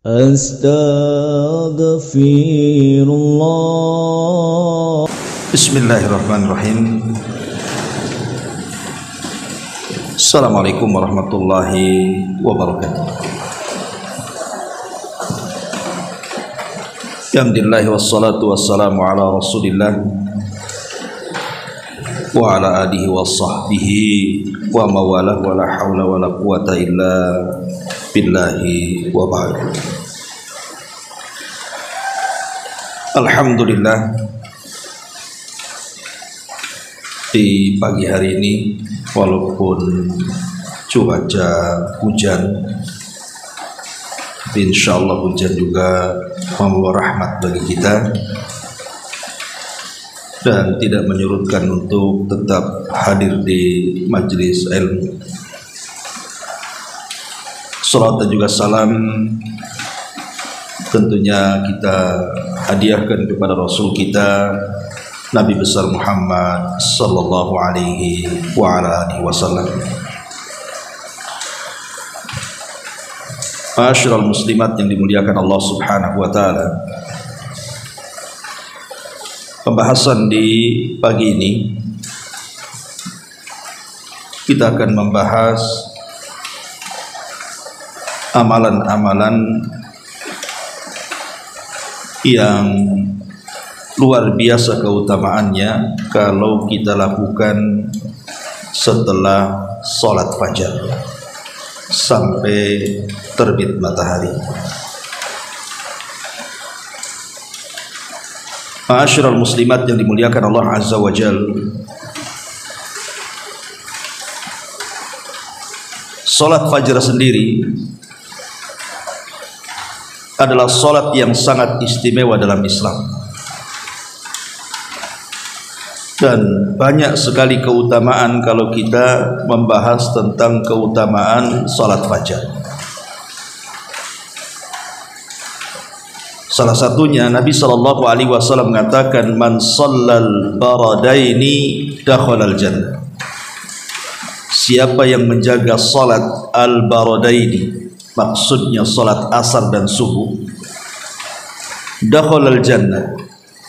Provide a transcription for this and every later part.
Astaghfirullah. Bismillahirrahmanirrahim. Assalamualaikum warahmatullahi wabarakatuh. Alhamdulillah wassalatu wassalamu ala rasulillah wa ala alihi wa sahbihi wa mawalah wa la hawla wa la quwata illa billahi wa ba'du. Alhamdulillah, di pagi hari ini walaupun cuaca hujan, tapi insyaallah hujan juga membawa rahmat bagi kita dan tidak menyurutkan untuk tetap hadir di majelis ilmu. Salat dan juga salam tentunya kita hadiahkan kepada Rasul kita Nabi besar Muhammad sallallahu alaihi wa ala alihi wasallam. Ma'asyiral muslimat yang dimuliakan Allah Subhanahu wa taala. Pembahasan di pagi ini kita akan membahas amalan-amalan yang luar biasa keutamaannya kalau kita lakukan setelah sholat fajar sampai terbit matahari. Ma'asyiral muslimat yang dimuliakan Allah Azza wa Jalla, sholat fajar sendiri adalah sholat yang sangat istimewa dalam Islam, dan banyak sekali keutamaan kalau kita membahas tentang keutamaan sholat fajar. Salah satunya Nabi SAW mengatakan, man shallal baradaini dakhalal jannah. Siapa yang menjaga sholat al-baradaini, maksudnya sholat asar dan subuh, dakhalal jannah,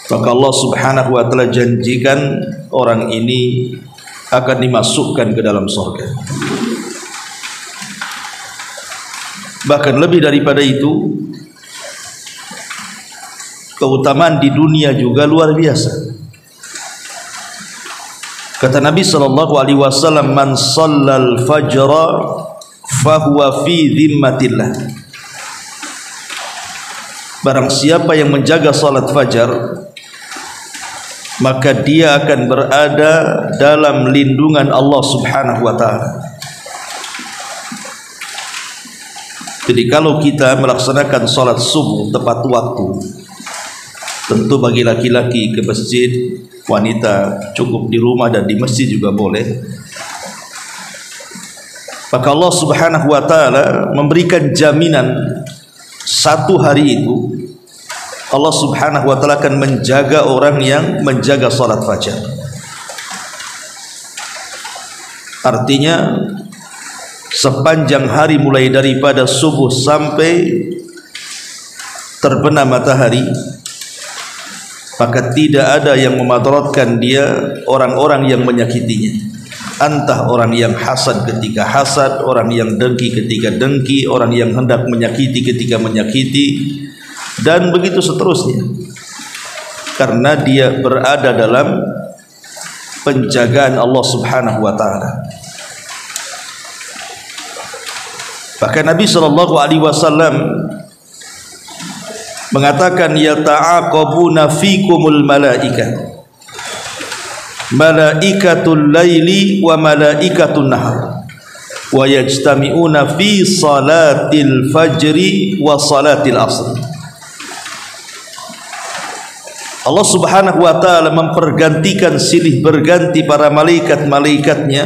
maka Allah Subhanahu wa ta'ala janjikan orang ini akan dimasukkan ke dalam surga. Bahkan lebih daripada itu, keutamaan di dunia juga luar biasa. Kata Nabi SAW, man shallal fajra fahuwa fi dhimmatillah. Barang siapa yang menjaga salat fajar, maka dia akan berada dalam lindungan Allah Subhanahu wa ta'ala. Jadi kalau kita melaksanakan salat subuh tepat waktu, tentu bagi laki-laki ke masjid, wanita cukup di rumah dan di masjid juga boleh, maka Allah Subhanahu wa ta'ala memberikan jaminan satu hari itu Allah Subhanahu wa ta'ala akan menjaga orang yang menjaga salat fajar. Artinya sepanjang hari mulai daripada subuh sampai terbenam matahari, maka tidak ada yang memadaratkan dia orang-orang yang menyakitinya. Entah orang yang hasad ketika hasad, orang yang dengki ketika dengki, orang yang hendak menyakiti ketika menyakiti, dan begitu seterusnya, karena dia berada dalam penjagaan Allah Subhanahu wa ta'ala. Bahkan Nabi SAW mengatakan, yata'aqabuna fikumul malaikah, malaikatul laili wa malaikatul nahar, wa yajtami'una fi salatil fajri wa salatil asr. Allah Subhanahu wa ta'ala mempergantikan silih berganti para malaikat-malaikatnya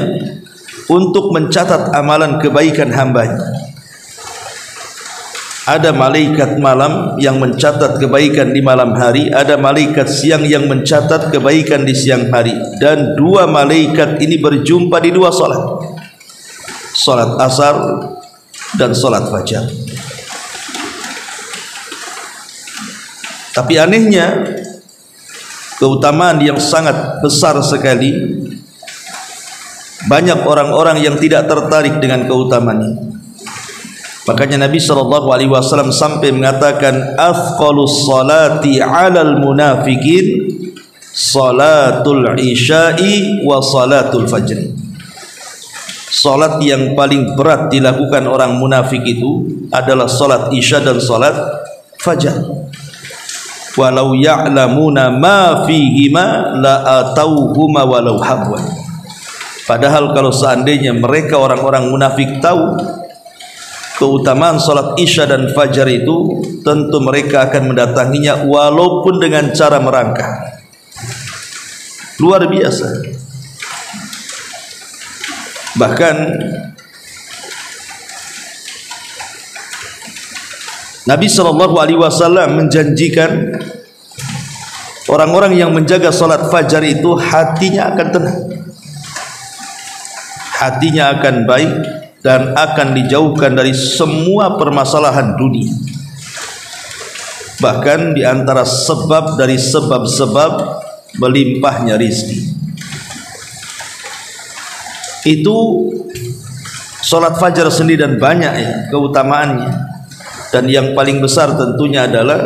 untuk mencatat amalan kebaikan hambanya. Ada malaikat malam yang mencatat kebaikan di malam hari, ada malaikat siang yang mencatat kebaikan di siang hari, dan dua malaikat ini berjumpa di dua salat, salat asar dan salat fajar. Tapi anehnya, keutamaan yang sangat besar sekali, banyak orang-orang yang tidak tertarik dengan keutamaan ini. Makanya Nabi SAW sampai mengatakan, afqalus salati 'alal munafiqin salatul isya'i wa salatul fajr. Salat yang paling berat dilakukan orang munafik itu adalah salat isya dan salat fajar. Walau ya'lamuna ma fihima la atauhuma walau habwan. Padahal kalau seandainya mereka orang-orang munafik tahu keutamaan salat isya dan fajar itu, tentu mereka akan mendatanginya walaupun dengan cara merangkak. Luar biasa. Bahkan Nabi SAW menjanjikan orang-orang yang menjaga salat fajar itu hatinya akan tenang, hatinya akan baik, dan akan dijauhkan dari semua permasalahan dunia. Bahkan di antara sebab dari sebab-sebab melimpahnya rizki itu salat fajar sendiri, dan banyak ya keutamaannya. Dan yang paling besar tentunya adalah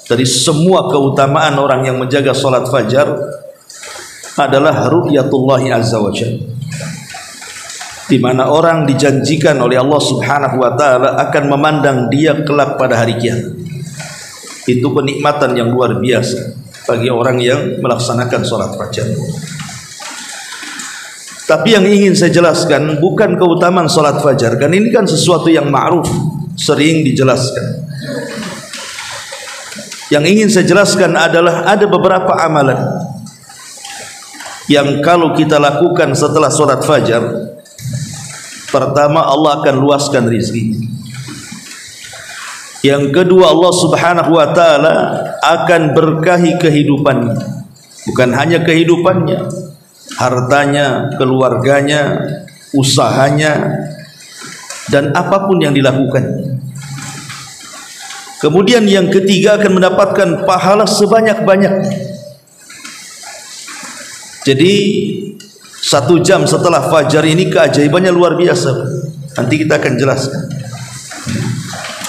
dari semua keutamaan orang yang menjaga salat fajar adalah ru'yatullahi azza wa jalla, di mana orang dijanjikan oleh Allah Subhanahu wa taala akan memandang dia kelak pada hari kiamat. Itu kenikmatan yang luar biasa bagi orang yang melaksanakan salat fajar. Tapi yang ingin saya jelaskan bukan keutamaan salat fajar, kan ini kan sesuatu yang ma'ruf, sering dijelaskan. Yang ingin saya jelaskan adalah ada beberapa amalan yang kalau kita lakukan setelah salat fajar, pertama, Allah akan luaskan rizki. Yang kedua, Allah Subhanahu wa taala akan berkahi kehidupannya. Bukan hanya kehidupannya, hartanya, keluarganya, usahanya, dan apapun yang dilakukan. Kemudian yang ketiga, akan mendapatkan pahala sebanyak-banyaknya. Jadi 1 jam setelah fajar ini keajaibannya luar biasa. Nanti kita akan jelaskan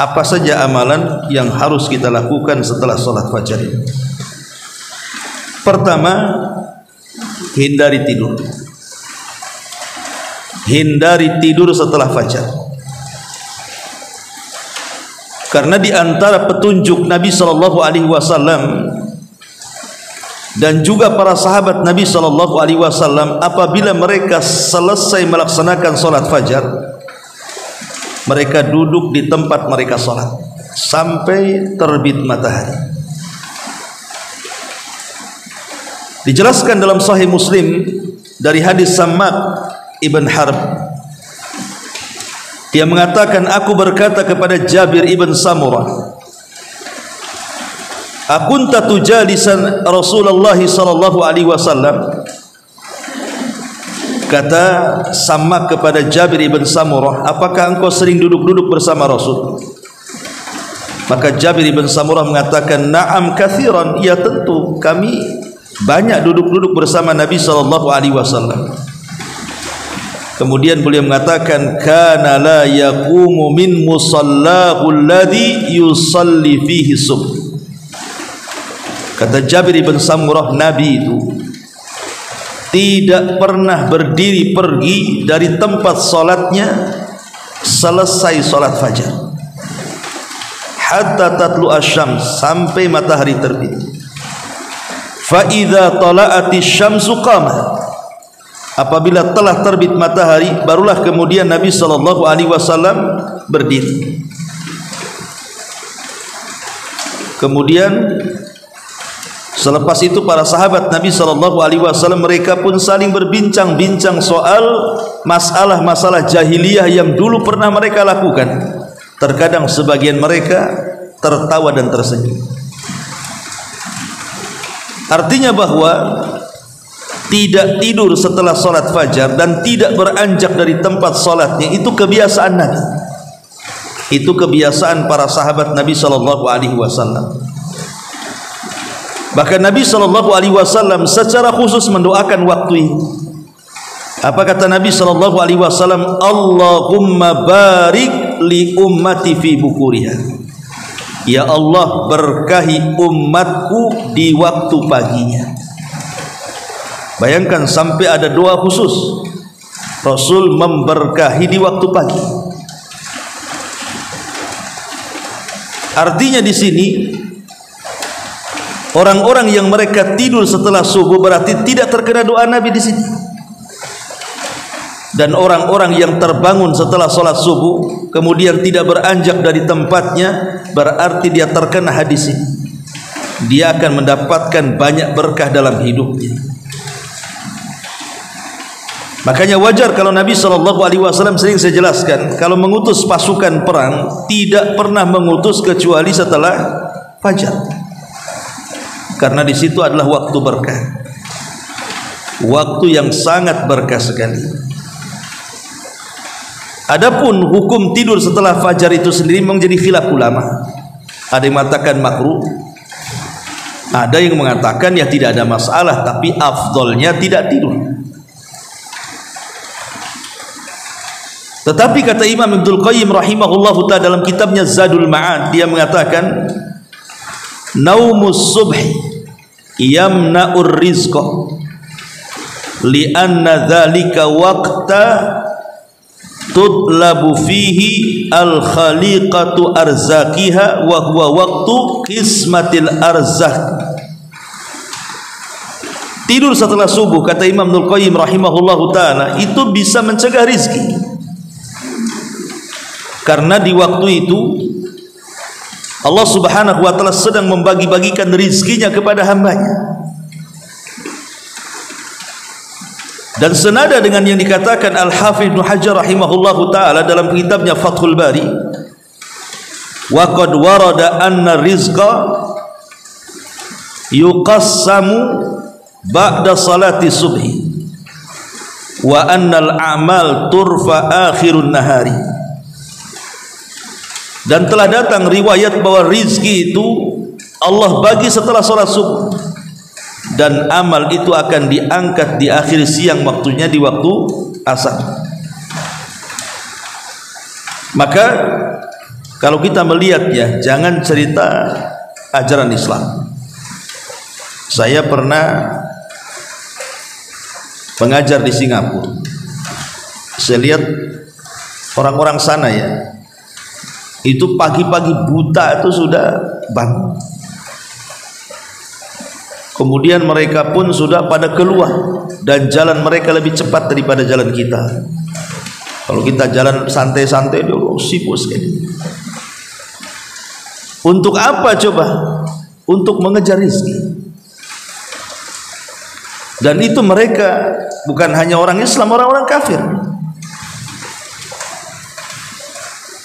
apa saja amalan yang harus kita lakukan setelah sholat fajar ini. Pertama, hindari tidur. Hindari tidur setelah fajar. Karena di antara petunjuk Nabi SAW dan juga para sahabat Nabi SAW, apabila mereka selesai melaksanakan sholat fajar, mereka duduk di tempat mereka sholat sampai terbit matahari. Dijelaskan dalam Sahih Muslim dari hadis Sammak ibn Harb, dia mengatakan, aku berkata kepada Jabir ibn Samurah, akunta tujalisan Rasulullah sallallahu alaihi wasallam. Kata Sammak kepada Jabir ibn Samurah, apakah engkau sering duduk-duduk bersama Rasul? Maka Jabir ibn Samurah mengatakan, na'am kathiran, ya tentu kami banyak duduk-duduk bersama Nabi sallallahu alaihi wasallam. Kemudian beliau mengatakan, kana la yaqumu min musallahu alladhi yusalli fihi subh. Kata Jabir ibn Samurah, Nabi itu tidak pernah berdiri pergi dari tempat salatnya selesai salat fajar, hatta tatlu asyams, sampai matahari terbit. Fa idza tala'ati syamsu qama, apabila telah terbit matahari, barulah kemudian Nabi sallallahu alaihi wasallam berdiri. Kemudian selepas itu para sahabat Nabi SAW mereka pun saling berbincang-bincang soal masalah-masalah jahiliyah yang dulu pernah mereka lakukan. Terkadang sebagian mereka tertawa dan tersenyum. Artinya bahwa tidak tidur setelah sholat fajar dan tidak beranjak dari tempat sholatnya itu kebiasaan Nabi. Itu kebiasaan para sahabat Nabi SAW. Bahkan Nabi SAW secara khusus mendoakan waktu ini. Apa kata Nabi SAW? Allahumma barik li ummati fi bukuriha. Ya Allah, berkahi umatku di waktu paginya. Bayangkan sampai ada doa khusus, Rasul memberkahi di waktu pagi. Artinya di sini orang-orang yang mereka tidur setelah subuh berarti tidak terkena doa Nabi di sini. Dan orang-orang yang terbangun setelah sholat subuh kemudian tidak beranjak dari tempatnya berarti dia terkena hadis ini. Dia akan mendapatkan banyak berkah dalam hidupnya. Makanya wajar kalau Nabi SAW sering saya jelaskan, kalau mengutus pasukan perang tidak pernah mengutus kecuali setelah fajar, karena di situ adalah waktu berkah, waktu yang sangat berkah sekali. Adapun hukum tidur setelah fajar itu sendiri menjadi khilaf ulama. Ada yang mengatakan makruh, ada yang mengatakan ya tidak ada masalah, tapi afdolnya tidak tidur. Tetapi kata Imam Ibnul Qayyim rahimahullahu ta'ala dalam kitabnya Zadul Ma'ad, dia mengatakan naumus subhi yamna'ur rizqa li'anna dhalika waqta tutlabu fihi al-khaliqatu arzakiha wa huwa waqtu qismatil arzak. Tidur setelah subuh, kata Imam Ibnul Qayyim rahimahullahu ta'ala, itu bisa mencegah rizki. Karena di waktu itu Allah subhanahu wa ta'ala sedang membagi-bagikan rizkinya kepada hambanya. Dan senada dengan yang dikatakan Al-Hafidh Ibnu Hajar rahimahullahu ta'ala dalam kitabnya Fathul Bari, wa qad warada anna rizqa yuqassamu ba'da salati subhi wa annal a'mal turfa akhirun nahari. Dan telah datang riwayat bahwa rizki itu Allah bagi setelah sholat subuh, dan amal itu akan diangkat di akhir siang, waktunya di waktu asar. Maka kalau kita melihat ya, jangan cerita ajaran Islam. Saya pernah mengajar di Singapura. Saya lihat orang-orang sana ya, itu pagi-pagi buta itu sudah bangun. Kemudian mereka pun sudah pada keluar, dan jalan mereka lebih cepat daripada jalan kita. Kalau kita jalan santai-santai dulu sibuk sekali. Untuk apa coba? Untuk mengejar rezeki. Dan itu mereka bukan hanya orang Islam, orang-orang kafir.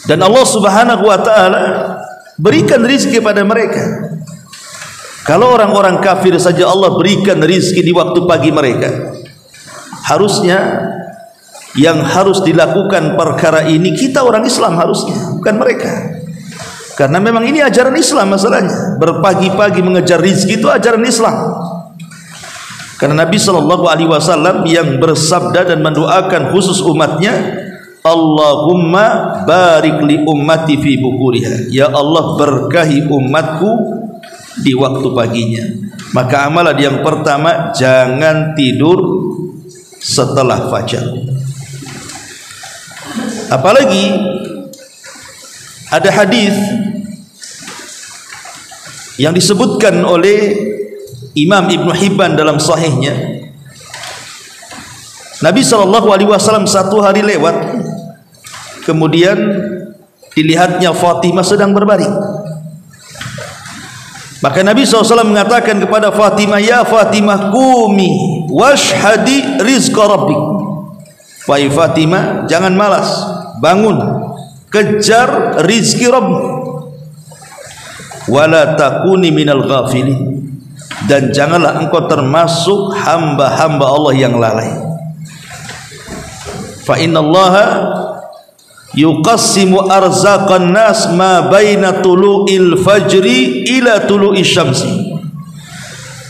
Dan Allah subhanahu wa ta'ala berikan rizki pada mereka. Kalau orang-orang kafir saja Allah berikan rizki di waktu pagi mereka, harusnya yang harus dilakukan perkara ini kita orang Islam harusnya, bukan mereka. Karena memang ini ajaran Islam masalahnya. Berpagi-pagi mengejar rizki itu ajaran Islam. Karena Nabi SAW yang bersabda dan mendoakan khusus umatnya, Allahumma barik li ummati fi bukuriha. Ya Allah, berkahi umatku di waktu paginya. Maka amalan yang pertama, jangan tidur setelah fajar. Apalagi ada hadis yang disebutkan oleh Imam Ibnu Hibban dalam sahihnya. Nabi SAW satu hari lewat, kemudian dilihatnya Fatimah sedang berbaring. Maka Nabi SAW mengatakan kepada Fatimah, ya Fatimah, qumi washhadi rizqa rabbik. Wahai Fatimah, jangan malas, bangun, kejar rizki Rabb. Wala takuni minal ghafilin, dan janganlah engkau termasuk hamba-hamba Allah yang lalai. Fa innallaha yuqassimu arzaqan nas ma baina tulu'il fajri ila tulu'i syamsi.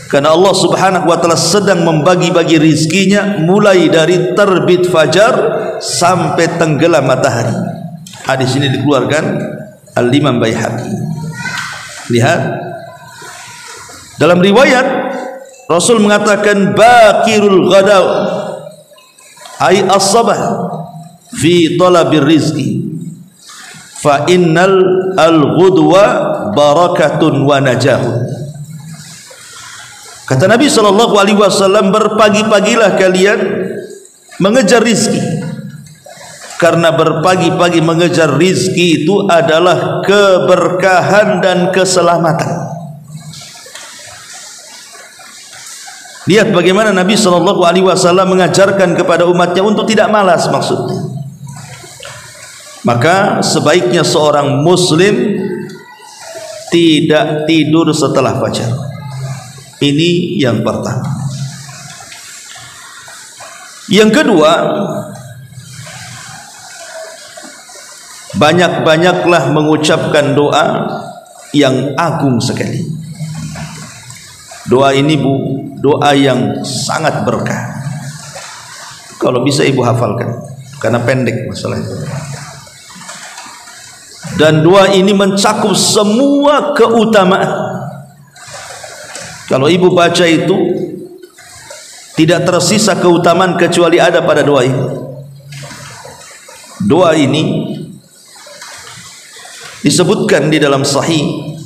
Karena Allah Subhanahu wa taala sedang membagi-bagi rizkinya mulai dari terbit fajar sampai tenggelam matahari. Hadis ini dikeluarkan Al-Imam Baihaqi. Lihat, dalam riwayat Rasul mengatakan bakirul ghadaw ay as-sabah fi talabir rizqi fa innal al-ghudwa barakatun wa najahun. Kata Nabi SAW, berpagi-pagilah kalian mengejar rizki, karena berpagi-pagi mengejar rizki itu adalah keberkahan dan keselamatan. Lihat bagaimana Nabi SAW mengajarkan kepada umatnya untuk tidak malas maksudnya. Maka sebaiknya seorang muslim tidak tidur setelah fajar. Ini yang pertama. Yang kedua, banyak-banyaklah mengucapkan doa yang agung sekali. Doa ini doa yang sangat berkah. Kalau bisa ibu hafalkan, karena pendek masalahnya. Dan doa ini mencakup semua keutamaan. Kalau ibu baca itu, tidak tersisa keutamaan kecuali ada pada doa ini. Doa ini disebutkan di dalam Sahih,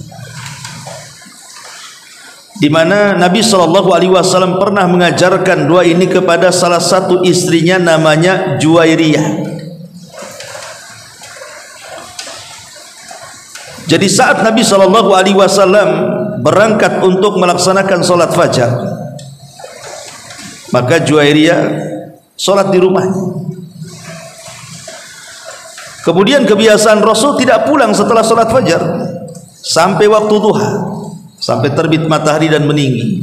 di mana Nabi SAW pernah mengajarkan doa ini kepada salah satu istrinya namanya Juwairiyah. Jadi saat Nabi SAW berangkat untuk melaksanakan sholat fajar, maka Juwairiyah sholat di rumahnya. Kemudian kebiasaan Rasul tidak pulang setelah sholat fajar sampai waktu duha, sampai terbit matahari dan meninggi.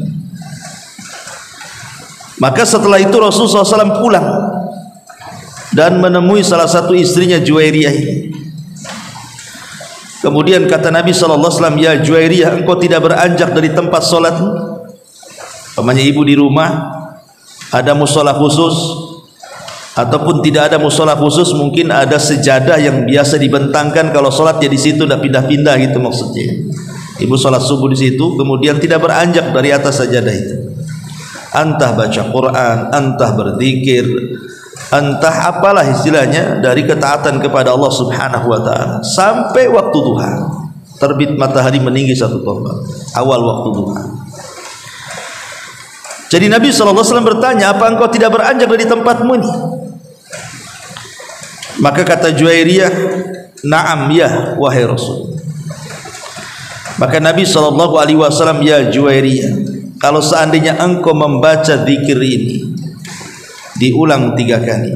Maka setelah itu Rasul SAW pulang dan menemui salah satu istrinya Juwairiyah ini. Kemudian kata Nabi SAW, ya Juwairiyah, engkau tidak beranjak dari tempat sholat. Pamannya ibu di rumah ada musola khusus, ataupun tidak ada musola khusus, mungkin ada sejadah yang biasa dibentangkan kalau sholat ya di situ, tidak pindah-pindah gitu maksudnya. Ibu sholat subuh di situ, kemudian tidak beranjak dari atas sajadah itu. Entah baca Quran, entah berzikir, entah apalah istilahnya dari ketaatan kepada Allah Subhanahu wa taala sampai waktu duha. Terbit matahari meninggi satu tombak, awal waktu duha. Jadi Nabi SAW bertanya, apa engkau tidak beranjak dari tempatmu ini? Maka kata Juwairiyah, na'am ya wahai Rasul. Maka Nabi SAW, ya Juwairiyah, kalau seandainya engkau membaca zikir ini diulang 3 kali,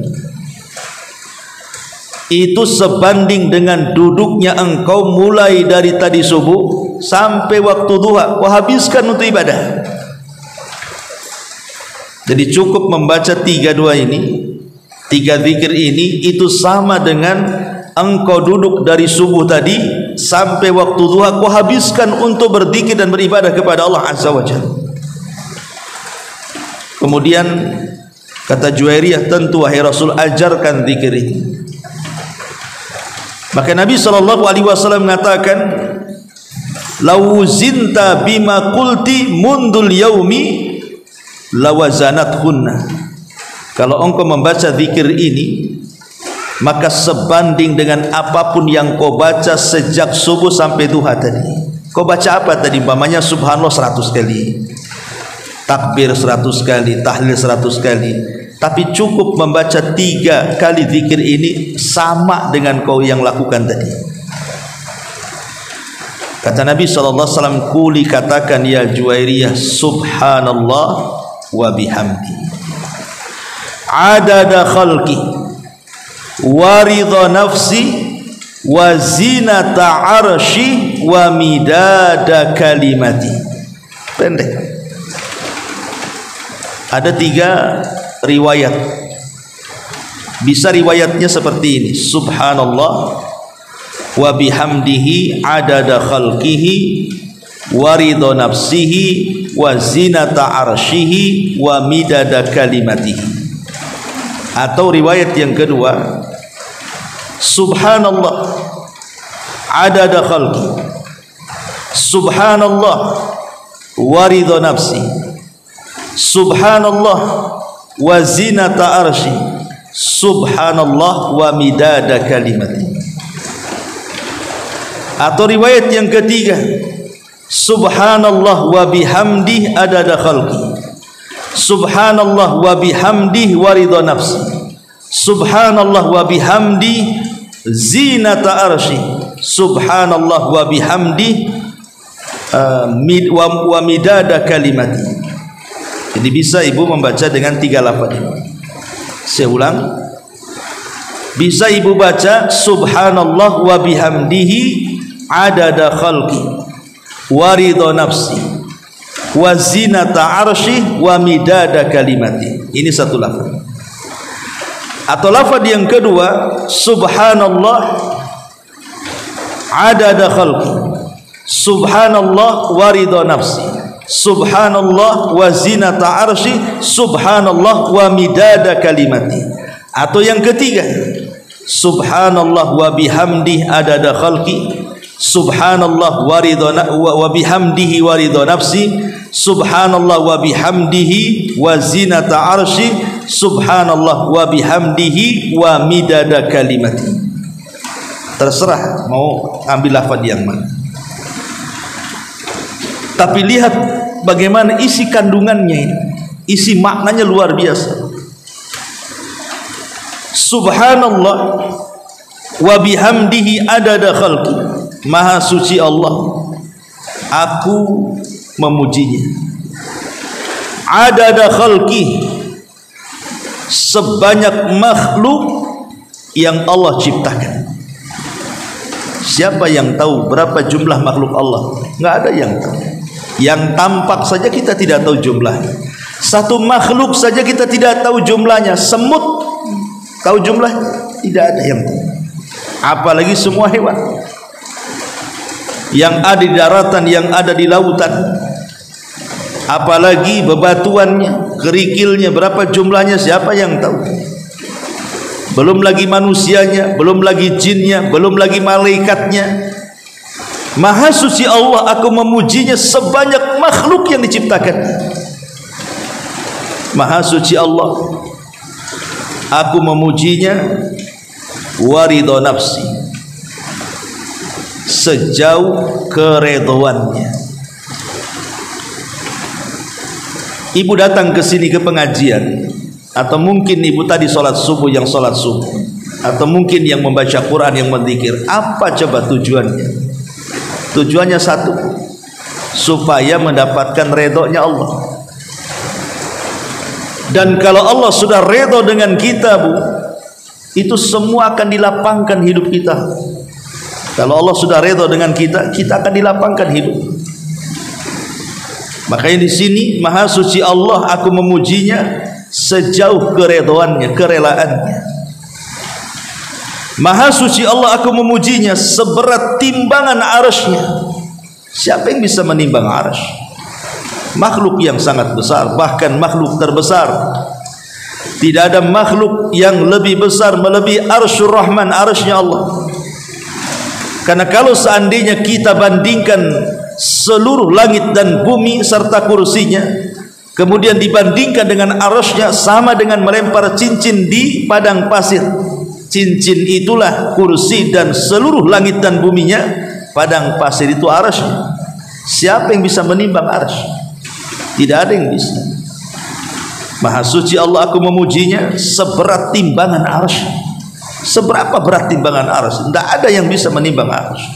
itu sebanding dengan duduknya engkau mulai dari tadi subuh sampai waktu duha, kau habiskan untuk ibadah. Jadi cukup membaca 3 doa ini, 3 zikir ini, itu sama dengan engkau duduk dari subuh tadi sampai waktu duha, kau habiskan untuk berzikir dan beribadah kepada Allah Azza wa Jalla. Kemudian kata Juwairiyah, tentu wahai Rasul, ajarkan zikir ini. Maka Nabi SAW mengatakan, lau zinta bima qulti mundul yaumi lawazanat hunna. Kalau engkau membaca zikir ini, maka sebanding dengan apapun yang kau baca sejak subuh sampai duha tadi. Kau baca apa tadi? Umpamanya subhanallah 100 kali, takbir 100 kali, tahlil 100 kali, tapi cukup membaca 3 kali zikir ini sama dengan kau yang lakukan tadi. Kata Nabi SAW, kuli katakan ya Juwairiyah, subhanallah wa bihamdi adada khalqi wa ridha nafsi wa zinata arshi wa midada kalimati. Pendek. Ada 3 riwayat. Bisa riwayatnya seperti ini, subhanallah wa bihamdihi adada khalqihi wa ridha nafsihi wa zinata arshihi wa midada kalimatihi. Atau riwayat yang kedua, subhanallah adada khalqi, subhanallah wa ridha nafsi, subhanallah wa zinata arsy, subhanallah wa midada kalimati. Atau riwayat yang ketiga, subhanallah wa bihamdihi adada khalqi, subhanallah wa bihamdihi wa ridha nafsi, subhanallah wa bihamdihi zinata arsy, subhanallah wa bihamdihi wa midada kalimati. Jadi bisa ibu membaca dengan 3 lafaz. Saya ulang, bisa ibu baca subhanallah wa bihamdihi adada khalqi wa ridha nafsi wa zinata arsy wa midada kalimati. Ini satu lafaz. Atau lafaz yang kedua, subhanallah adada khalqi, subhanallah wa ridha nafsi, subhanallah wa zinata arsy, subhanallah wa midada kalimati. Atau yang ketiga, subhanallah wa bihamdihi adada khalqi, subhanallah wa bihamdihi wa ridha nafsi, subhanallah wa bihamdihi wa zinata arsy, subhanallah wa bihamdihi wa midada kalimati. Terserah mau ambil lafaz yang mana, tapi lihat bagaimana isi kandungannya ini, isi maknanya luar biasa. Subhanallah wa bihamdihi adada khalqi, maha suci Allah, aku memujinya. Adada khalqi, sebanyak makhluk yang Allah ciptakan. Siapa yang tahu berapa jumlah makhluk Allah? Nggak ada yang tahu. Yang tampak saja kita tidak tahu jumlahnya. Satu makhluk saja kita tidak tahu jumlahnya. Semut tahu jumlahnya? Tidak ada yang tahu. Apalagi semua hewan yang ada di daratan, yang ada di lautan. Apalagi bebatuannya, kerikilnya, berapa jumlahnya, siapa yang tahu? Belum lagi manusianya, belum lagi jinnya, belum lagi malaikatnya. Maha suci Allah, aku memujinya sebanyak makhluk yang diciptakan. Maha suci Allah, aku memujinya wa ridha nafsi, sejauh keredhoannya. Ibu datang ke sini ke pengajian, atau mungkin ibu tadi sholat subuh, yang sholat subuh, atau mungkin yang membaca Quran, yang berzikir. Apa coba tujuannya? Tujuannya satu, supaya mendapatkan redhonya Allah. Dan kalau Allah sudah redho dengan kita, Bu, itu semua akan dilapangkan hidup kita. Kalau Allah sudah redho dengan kita, kita akan dilapangkan hidup. Makanya di sini, maha suci Allah, aku memujinya sejauh keredhoannya, kerelaannya. Maha suci Allah, aku memujinya seberat timbangan arasy-Nya. Siapa yang bisa menimbang arasy? Makhluk yang sangat besar, bahkan makhluk terbesar. Tidak ada makhluk yang lebih besar melebihi arsyur Rahman, arasy-Nya Allah. Karena kalau seandainya kita bandingkan seluruh langit dan bumi serta kursinya, kemudian dibandingkan dengan arasy-Nya, sama dengan melempar cincin di padang pasir. Cincin itulah kursi dan seluruh langit dan buminya. Padang pasir itu arasy-Nya. Siapa yang bisa menimbang arasy? Tidak ada yang bisa. Maha suci Allah, aku memujinya seberat timbangan arasy. Seberapa berat timbangan arasy? Tidak ada yang bisa menimbang arasy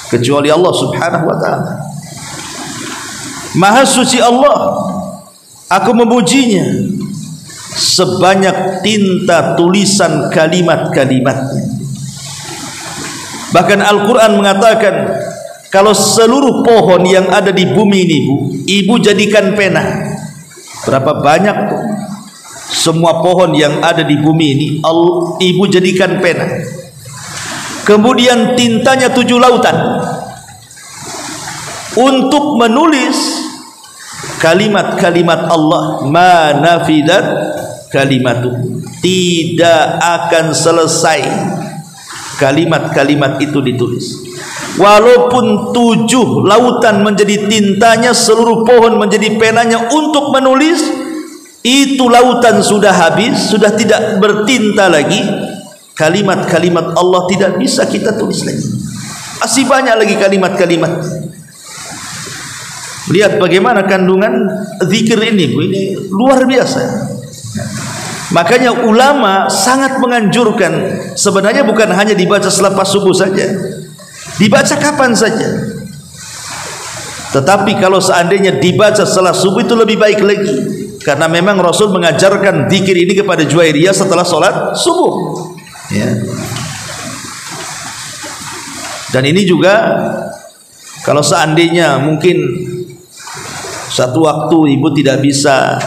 kecuali Allah subhanahu wa ta'ala. Maha suci Allah, aku memujinya sebanyak tinta tulisan kalimat-kalimatnya. Bahkan Al-Quran mengatakan, kalau seluruh pohon yang ada di bumi ini, Bu, ibu jadikan pena. Berapa banyak tuh? Semua pohon yang ada di bumi ini, ibu jadikan pena. Kemudian tintanya 7 lautan untuk menulis kalimat-kalimat Allah ma nafidat kalimatu, tidak akan selesai kalimat-kalimat itu ditulis. Walaupun 7 lautan menjadi tintanya, seluruh pohon menjadi penanya untuk menulis, itu lautan sudah habis, sudah tidak bertinta lagi, kalimat-kalimat Allah tidak bisa kita tulis lagi. Masih banyak lagi kalimat-kalimat. Lihat bagaimana kandungan zikir ini, Bu, ini luar biasa. Makanya ulama sangat menganjurkan, sebenarnya bukan hanya dibaca selepas subuh saja, dibaca kapan saja. Tetapi kalau seandainya dibaca setelah subuh itu lebih baik lagi, karena memang Rasul mengajarkan zikir ini kepada Juwairiyah setelah sholat subuh, ya. Dan ini juga kalau seandainya mungkin satu waktu ibu tidak bisa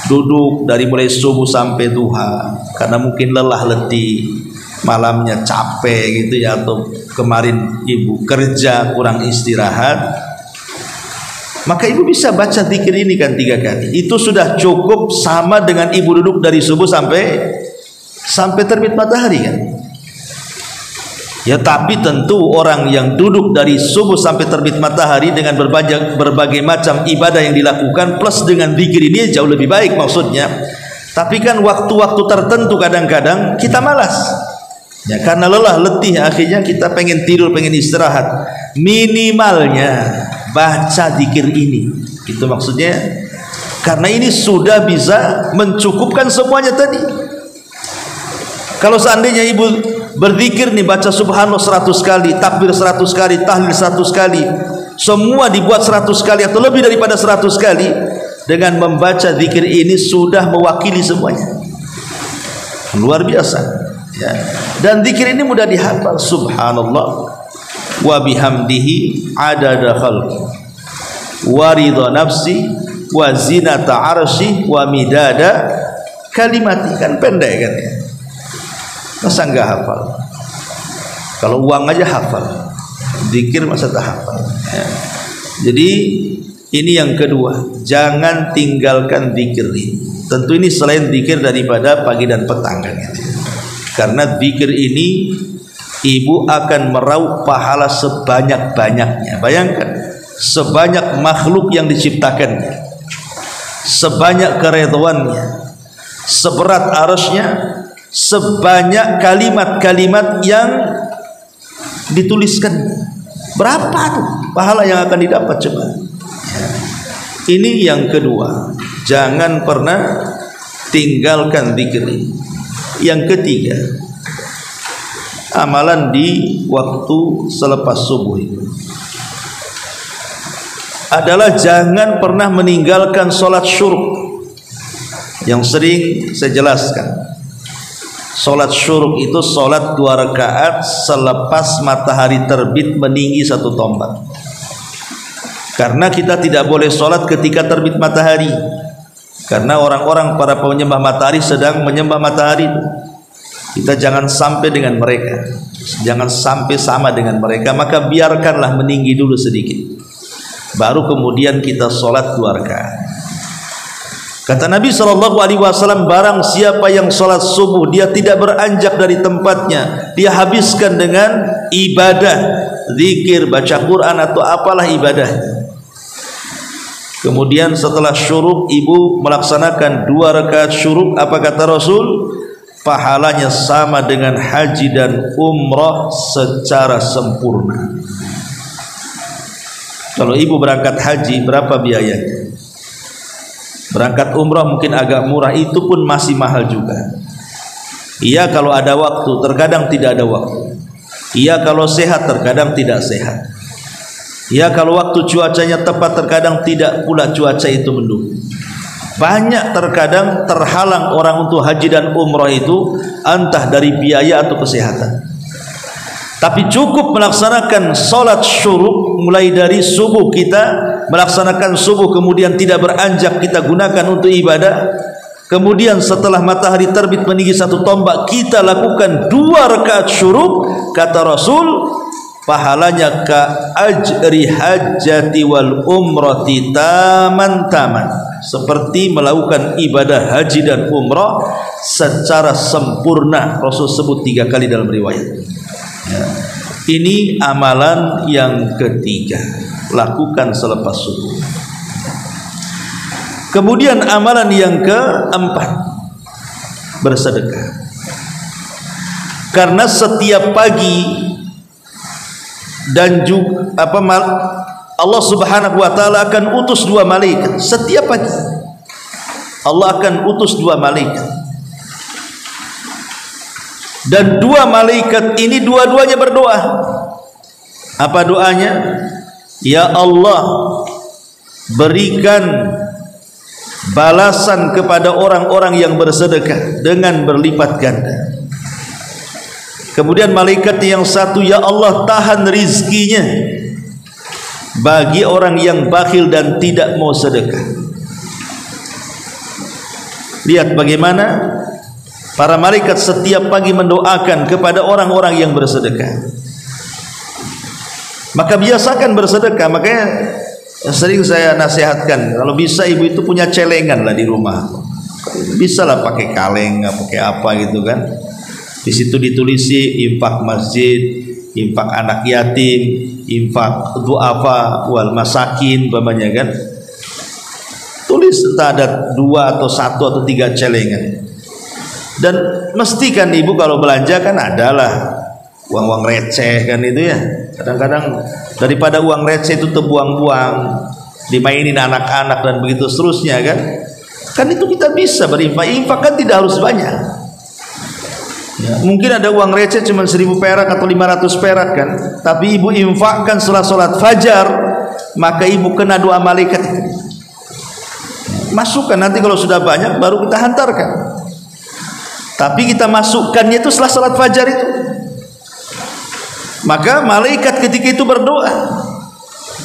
duduk dari mulai subuh sampai duha karena mungkin lelah letih, malamnya capek gitu ya, atau kemarin ibu kerja kurang istirahat, maka ibu bisa baca zikir ini kan 3 kali. Itu sudah cukup, sama dengan ibu duduk dari subuh sampai terbit matahari kan. Ya, tapi tentu orang yang duduk dari subuh sampai terbit matahari dengan berbagai macam ibadah yang dilakukan plus dengan zikir ini jauh lebih baik maksudnya. Tapi kan waktu-waktu tertentu kadang-kadang kita malas, ya, karena lelah letih, akhirnya kita pengen tidur, pengen istirahat. Minimalnya baca zikir ini, itu maksudnya, karena ini sudah bisa mencukupkan semuanya tadi. Kalau seandainya ibu berzikir nih, baca subhanallah 100 kali, takbir 100 kali, tahlil 100 kali, semua dibuat 100 kali atau lebih daripada 100 kali, dengan membaca zikir ini sudah mewakili semuanya. Luar biasa, ya. Dan zikir ini mudah dihafal. Subhanallah wa bihamdihi adada khalqi wa ridha nafsi wa zinata arsy wa midada kalimati. Kan pendek kan ya, masa enggak hafal? Kalau uang aja hafal, zikir masa tak hafal, ya. Jadi ini yang kedua, jangan tinggalkan zikir ini. Tentu ini selain zikir daripada pagi dan petang kan, ya. Karena zikir ini ibu akan meraup pahala sebanyak-banyaknya. Bayangkan, sebanyak makhluk yang diciptakannya, sebanyak keridhaannya, seberat arasnya, sebanyak kalimat-kalimat yang dituliskan. Berapa tuh pahala yang akan didapat coba? Ini yang kedua, jangan pernah tinggalkan zikir ini. Yang ketiga, amalan di waktu selepas subuh itu adalah jangan pernah meninggalkan sholat syuruk. Yang sering saya jelaskan, sholat syuruk itu sholat 2 rakaat selepas matahari terbit meninggi 1 tombak. Karena kita tidak boleh sholat ketika terbit matahari, karena orang-orang para penyembah matahari sedang menyembah matahari. Kita jangan sampai dengan mereka, jangan sampai sama dengan mereka, maka biarkanlah meninggi dulu sedikit, baru kemudian kita sholat 2 rakaat. Kata Nabi SAW, barang siapa yang sholat subuh dia tidak beranjak dari tempatnya, dia habiskan dengan ibadah, zikir, baca Quran atau apalah ibadahnya. Kemudian setelah syuruk ibu melaksanakan 2 rakaat syuruk, apa kata Rasul? Pahalanya sama dengan haji dan umrah secara sempurna. Kalau ibu berangkat haji, berapa biayanya? Berangkat umrah mungkin agak murah, itu pun masih mahal juga. Iya kalau ada waktu, terkadang tidak ada waktu. Iya kalau sehat, terkadang tidak sehat. Iya kalau waktu cuacanya tepat, terkadang tidak pula cuaca itu mendukung. Banyak terkadang terhalang orang untuk haji dan umrah itu, entah dari biaya atau kesehatan. Tapi cukup melaksanakan sholat syuruk, mulai dari subuh kita melaksanakan subuh, kemudian tidak beranjak kita gunakan untuk ibadah. Kemudian setelah matahari terbit meninggi 1 tombak, kita lakukan 2 rakaat syuruk. Kata Rasul, pahalanya ka ajri hajjati wal umrati taman, seperti melakukan ibadah haji dan umrah secara sempurna. Rasul sebut 3 kali dalam riwayat ya. Ini amalan yang ketiga, lakukan selepas subuh. Kemudian amalan yang keempat, bersedekah. Karena setiap pagi dan juga Allah Subhanahu wa taala akan utus 2 malaikat setiap pagi. Allah akan utus 2 malaikat. Dan 2 malaikat ini dua-duanya berdoa. Apa doanya? Ya Allah, berikan balasan kepada orang-orang yang bersedekah dengan berlipat ganda. Kemudian malaikat yang satu, ya Allah, tahan rizkinya bagi orang yang bakhil dan tidak mau sedekah. Lihat bagaimana para malaikat setiap pagi mendoakan kepada orang-orang yang bersedekah. Maka biasakan bersedekah. Makanya sering saya nasihatkan, kalau bisa ibu itu punya celengan lah di rumah. Bisa lah pakai kaleng, pakai apa gitu kan. Di situ ditulisi infak masjid, infak anak yatim, infak du'afa wal masakin umpamanya kan. Tulis entah ada 2 atau 1 atau 3 celengan. Dan mestikan ibu kalau belanja kan adalah uang-uang receh kan itu ya. Kadang-kadang daripada uang receh itu terbuang-buang, dimainin anak-anak dan begitu seterusnya kan. Kan itu kita bisa berinfak. Infak kan tidak harus banyak ya, mungkin ada uang receh cuma 1000 perak atau 500 perak kan, tapi ibu infakkan setelah sholat fajar, maka ibu kena doa malaikat. Masukkan, nanti kalau sudah banyak baru kita hantarkan, tapi kita masukkannya itu setelah sholat fajar itu. Maka malaikat ketika itu berdoa.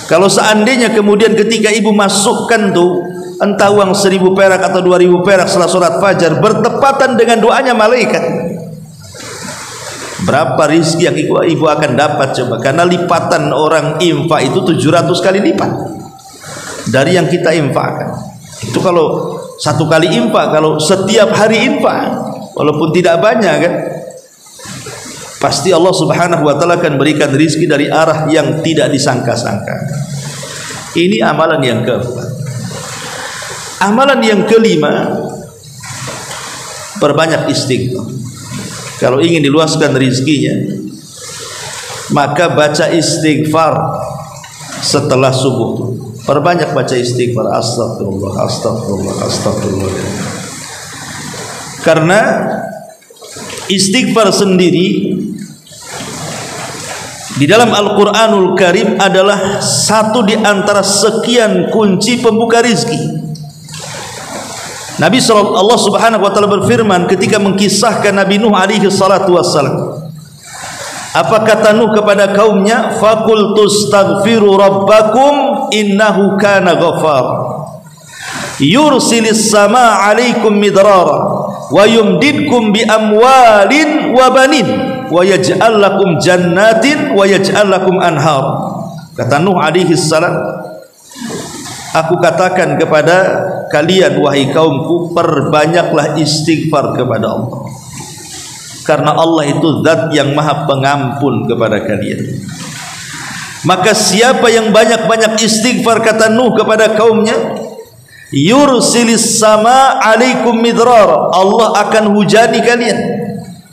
Kalau seandainya kemudian ketika ibu masukkan tuh entah uang 1000 perak atau 2000 perak setelah sholat fajar bertepatan dengan doanya malaikat, berapa rizki yang ibu akan dapat coba? Karena lipatan orang infak itu 700 kali lipat dari yang kita infakkan. Itu kalau 1 kali infak. Kalau setiap hari infak, walaupun tidak banyak kan, pasti Allah Subhanahu wa taala akan berikan rizki dari arah yang tidak disangka-sangka. Ini amalan yang keempat. Amalan yang kelima, perbanyak istighfar. Kalau ingin diluaskan rizkinya, maka baca istighfar setelah subuh. Perbanyak baca istighfar. Astagfirullah, astagfirullah, astagfirullah. Karena istighfar sendiri di dalam Al-Quranul Karim adalah satu di antara sekian kunci pembuka rizki. Nabi Allah Subhanahu wa taala berfirman ketika mengkisahkan Nabi Nuh alaihi salatu wassalam. Apa kata Nuh kepada kaumnya? Faqultu astaghfiru rabbakum innahu kana ghafar. Yursilis samaa 'alaikum midrara wa yumdidkum bi amwalin wa banin wa yaj'al lakum jannatin wa yaj'al lakum anhar. Kata Nuh alaihi salam, aku katakan kepada kalian wahai kaumku, perbanyaklah istighfar kepada Allah, karena Allah itu zat yang maha pengampun kepada kalian. Maka siapa yang banyak-banyak istighfar, kata Nuh kepada kaumnya, yursilis sama alaikum midrar, Allah akan hujani kalian.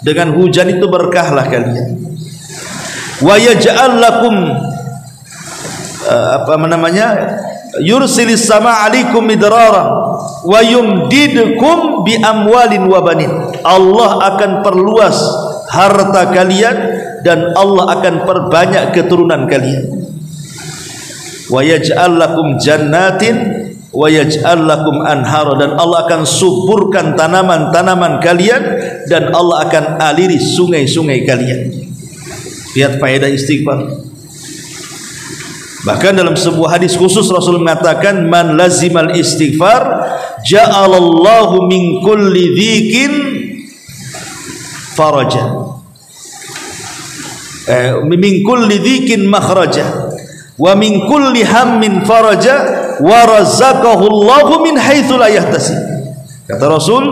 Dengan hujan itu berkahlah kalian. Wa yaj'al lakum yursilis sama alaikum midrara wa yumdidkum bi amwalin wa banin. Allah akan perluas harta kalian dan Allah akan perbanyak keturunan kalian. Wa yaj'al lakum jannatin wa yaj'al lakum anhara, dan Allah akan suburkan tanaman-tanaman kalian dan Allah akan aliri sungai-sungai kalian. Lihat faedah istighfar. Bahkan dalam sebuah hadis khusus Rasul mengatakan, man lazimal istighfar ja'alallahu min kulli dhikin faraja. min kulli dhikin makhraja wa min kulli hammin faraja wa razaqahu Allahu min haitsu la yahtasib. Kata Rasul,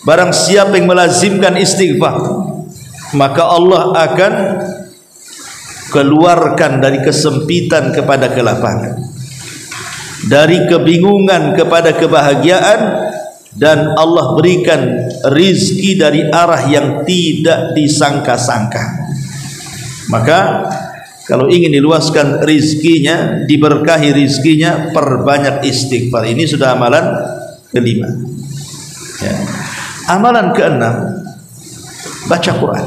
barang siapa yang melazimkan istighfar, maka Allah akan keluarkan dari kesempitan kepada kelapangan, dari kebingungan kepada kebahagiaan, dan Allah berikan rizki dari arah yang tidak disangka-sangka. Maka kalau ingin diluaskan rizkinya, diberkahi rizkinya, perbanyak istighfar. Ini sudah amalan kelima ya. Amalan keenam, baca Quran.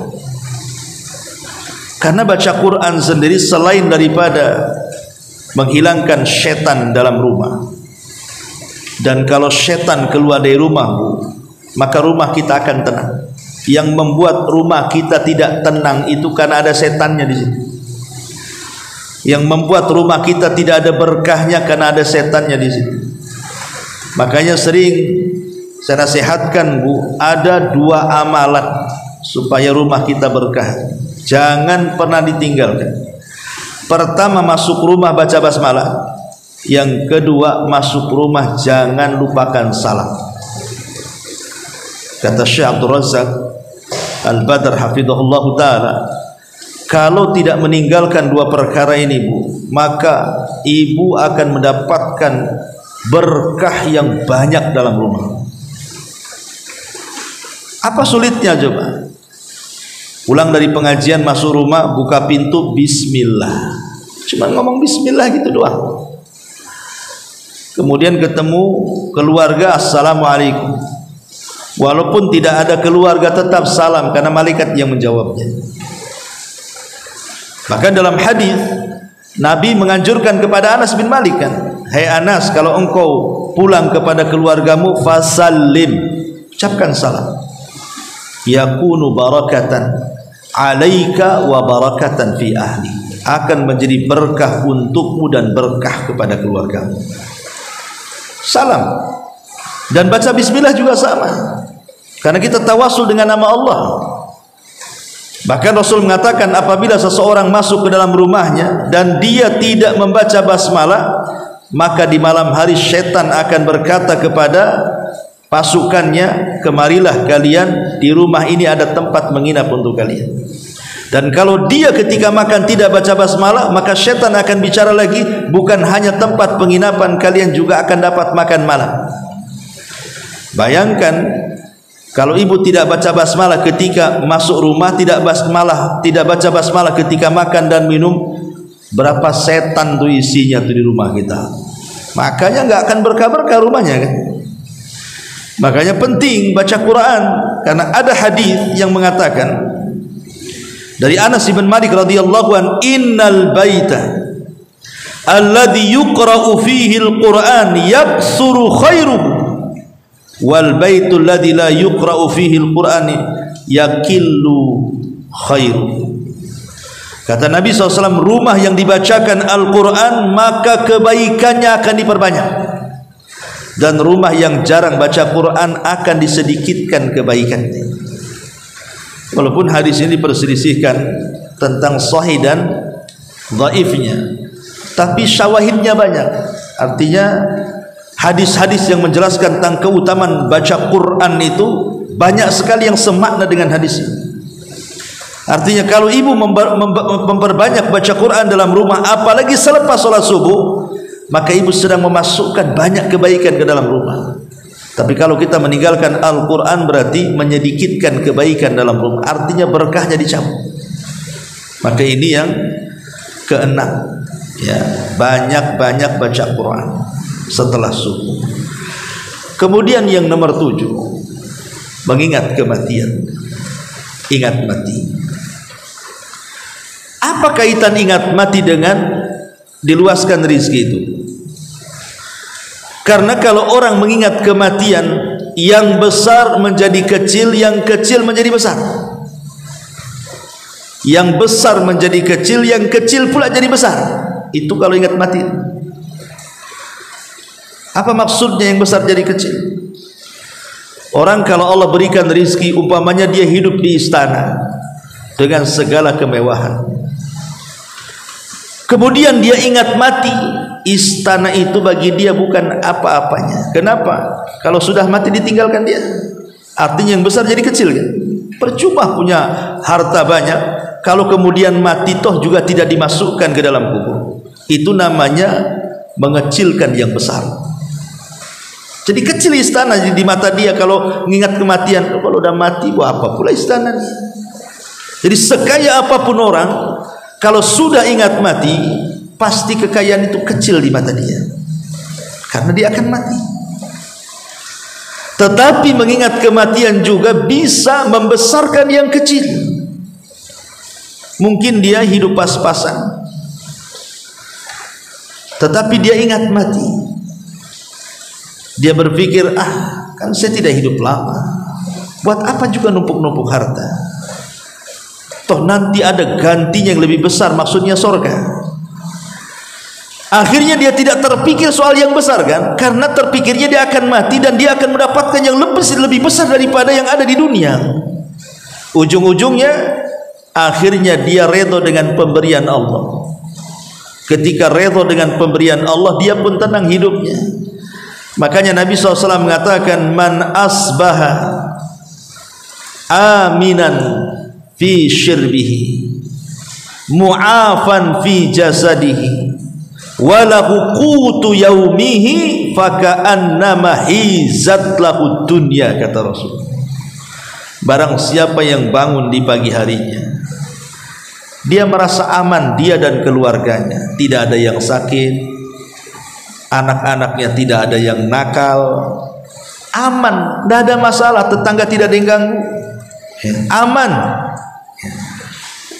Karena baca Quran sendiri selain daripada menghilangkan setan dalam rumah, dan kalau setan keluar dari rumah, maka rumah kita akan tenang. Yang membuat rumah kita tidak tenang itu karena ada setannya di situ. Yang membuat rumah kita tidak ada berkahnya karena ada setannya di situ. Makanya sering saya nasihatkan, Bu, ada 2 amalan supaya rumah kita berkah. Jangan pernah ditinggalkan. Pertama, masuk rumah baca basmalah. Yang kedua, masuk rumah jangan lupakan salam. Kata Syekh Abdul Razak Al-Badr hafizahullah ta'ala, kalau tidak meninggalkan 2 perkara ini, Bu, maka ibu akan mendapatkan berkah yang banyak dalam rumah. Apa sulitnya coba? Pulang dari pengajian, masuk rumah, buka pintu, bismillah. Cuma ngomong bismillah gitu doang. Kemudian ketemu keluarga, assalamualaikum. Walaupun tidak ada keluarga tetap salam, karena malaikat yang menjawabnya. Maka dalam hadis Nabi menganjurkan kepada Anas bin Malik kan, hai Anas, kalau engkau pulang kepada keluargamu, fasallim, ucapkan salam. Yakunu barakatan alaika wa barakatan fi ahli, akan menjadi berkah untukmu dan berkah kepada keluargamu. Salam dan baca bismillah juga sama, karena kita tawasul dengan nama Allah. Bahkan Rasul mengatakan, apabila seseorang masuk ke dalam rumahnya dan dia tidak membaca basmalah, maka di malam hari setan akan berkata kepada pasukannya, kemarilah kalian, di rumah ini ada tempat menginap untuk kalian. Dan kalau dia ketika makan tidak baca basmalah, maka setan akan bicara lagi, bukan hanya tempat penginapan, kalian juga akan dapat makan malam. Bayangkan kalau ibu tidak baca basmalah ketika masuk rumah, tidak baca basmalah ketika makan dan minum, berapa setan tuh isinya tuh di rumah kita. Makanya nggak akan berkah-berkah rumahnya kan. Makanya penting baca Quran, karena ada hadis yang mengatakan dari Anas bin Malik radhiyallahu an, innal baita alladhi yuqra'u fihi al-Quran yaksuru khairuhu wal baitul ladzi la yuqra'u fihi al-Quran yakillu khairuhu. Kata Nabi SAW, rumah yang dibacakan Al-Quran maka kebaikannya akan diperbanyak, dan rumah yang jarang baca Quran akan disedikitkan kebaikannya. Walaupun hadis ini diperselisihkan tentang sahih dan dhaifnya, tapi syawahidnya banyak. Artinya hadis-hadis yang menjelaskan tentang keutamaan baca Quran itu banyak sekali yang semakna dengan hadis ini. Artinya kalau ibu memperbanyak baca Quran dalam rumah, apalagi selepas sholat subuh, maka ibu sedang memasukkan banyak kebaikan ke dalam rumah. Tapi kalau kita meninggalkan Al-Quran, berarti menyedikitkan kebaikan dalam rumah, artinya berkahnya dicabut. Maka ini yang keenam ya, banyak-banyak baca Quran setelah subuh. Kemudian yang nomor 7, mengingat kematian. Ingat mati. Apa kaitan ingat mati dengan diluaskan rizki itu? Karena kalau orang mengingat kematian, yang besar menjadi kecil, yang kecil menjadi besar. Yang besar menjadi kecil, yang kecil pula jadi besar. Itu kalau ingat mati. Apa maksudnya yang besar jadi kecil? Orang kalau Allah berikan rizki, umpamanya dia hidup di istana, dengan segala kemewahan. Kemudian dia ingat mati, istana itu bagi dia bukan apa-apanya. Kenapa? Kalau sudah mati ditinggalkan dia, artinya yang besar jadi kecil kan? Percuma punya harta banyak kalau kemudian mati toh juga tidak dimasukkan ke dalam kubur. Itu namanya mengecilkan yang besar. Jadi kecil istana di mata dia kalau mengingat kematian. Kalau udah mati, wah apa pula istana nih? Jadi sekaya apapun orang, kalau sudah ingat mati, pasti kekayaan itu kecil di mata dia, karena dia akan mati. Tetapi mengingat kematian juga bisa membesarkan yang kecil. Mungkin dia hidup pas-pasan, tetapi dia ingat mati. Dia berpikir, kan saya tidak hidup lama, buat apa juga numpuk-numpuk harta? Toh nanti ada gantinya yang lebih besar, maksudnya sorga. Akhirnya dia tidak terpikir soal yang besar kan, karena terpikirnya dia akan mati dan dia akan mendapatkan yang lebih besar daripada yang ada di dunia. Ujung-ujungnya akhirnya dia redha dengan pemberian Allah. Ketika redha dengan pemberian Allah, dia pun tenang hidupnya. Makanya Nabi SAW mengatakan, man asbaha aminan fi syirbihi mu'afan fi jasadihi walahu qutu yaumihi faka'annama hizat lahu dunya, kata Rasul. Barang siapa yang bangun di pagi harinya, dia merasa aman, dia dan keluarganya, tidak ada yang sakit, anak-anaknya tidak ada yang nakal, aman, tidak ada masalah, tetangga tidak ada yang ganggu, aman.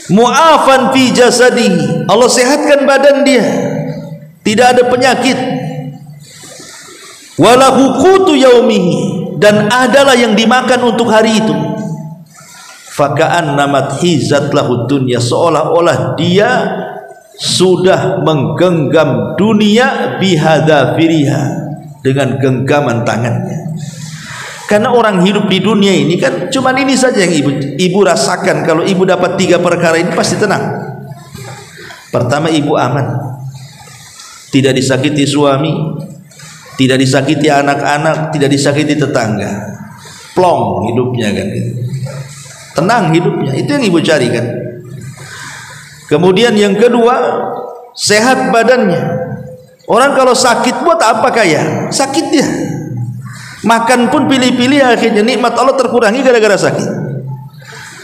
Mu'afan fi jasadihi, Allah sehatkan badan dia, tidak ada penyakit. Walahu qutu yaumihi, dan adalah yang dimakan untuk hari itu. Faka'annamat hizat lahu dunya, seolah-olah dia sudah menggenggam dunia bihadzafiriha, dengan genggaman tangannya. Karena orang hidup di dunia ini kan cuman ini saja yang ibu rasakan. Kalau ibu dapat 3 perkara ini pasti tenang. Pertama, ibu aman, tidak disakiti suami, tidak disakiti anak-anak, tidak disakiti tetangga, plong hidupnya kan, tenang hidupnya. Itu yang ibu cari kan. Kemudian yang kedua, sehat badannya. Orang kalau sakit buat apa kaya? Sakit dia, makan pun pilih-pilih, akhirnya nikmat Allah terkurangi gara-gara sakit.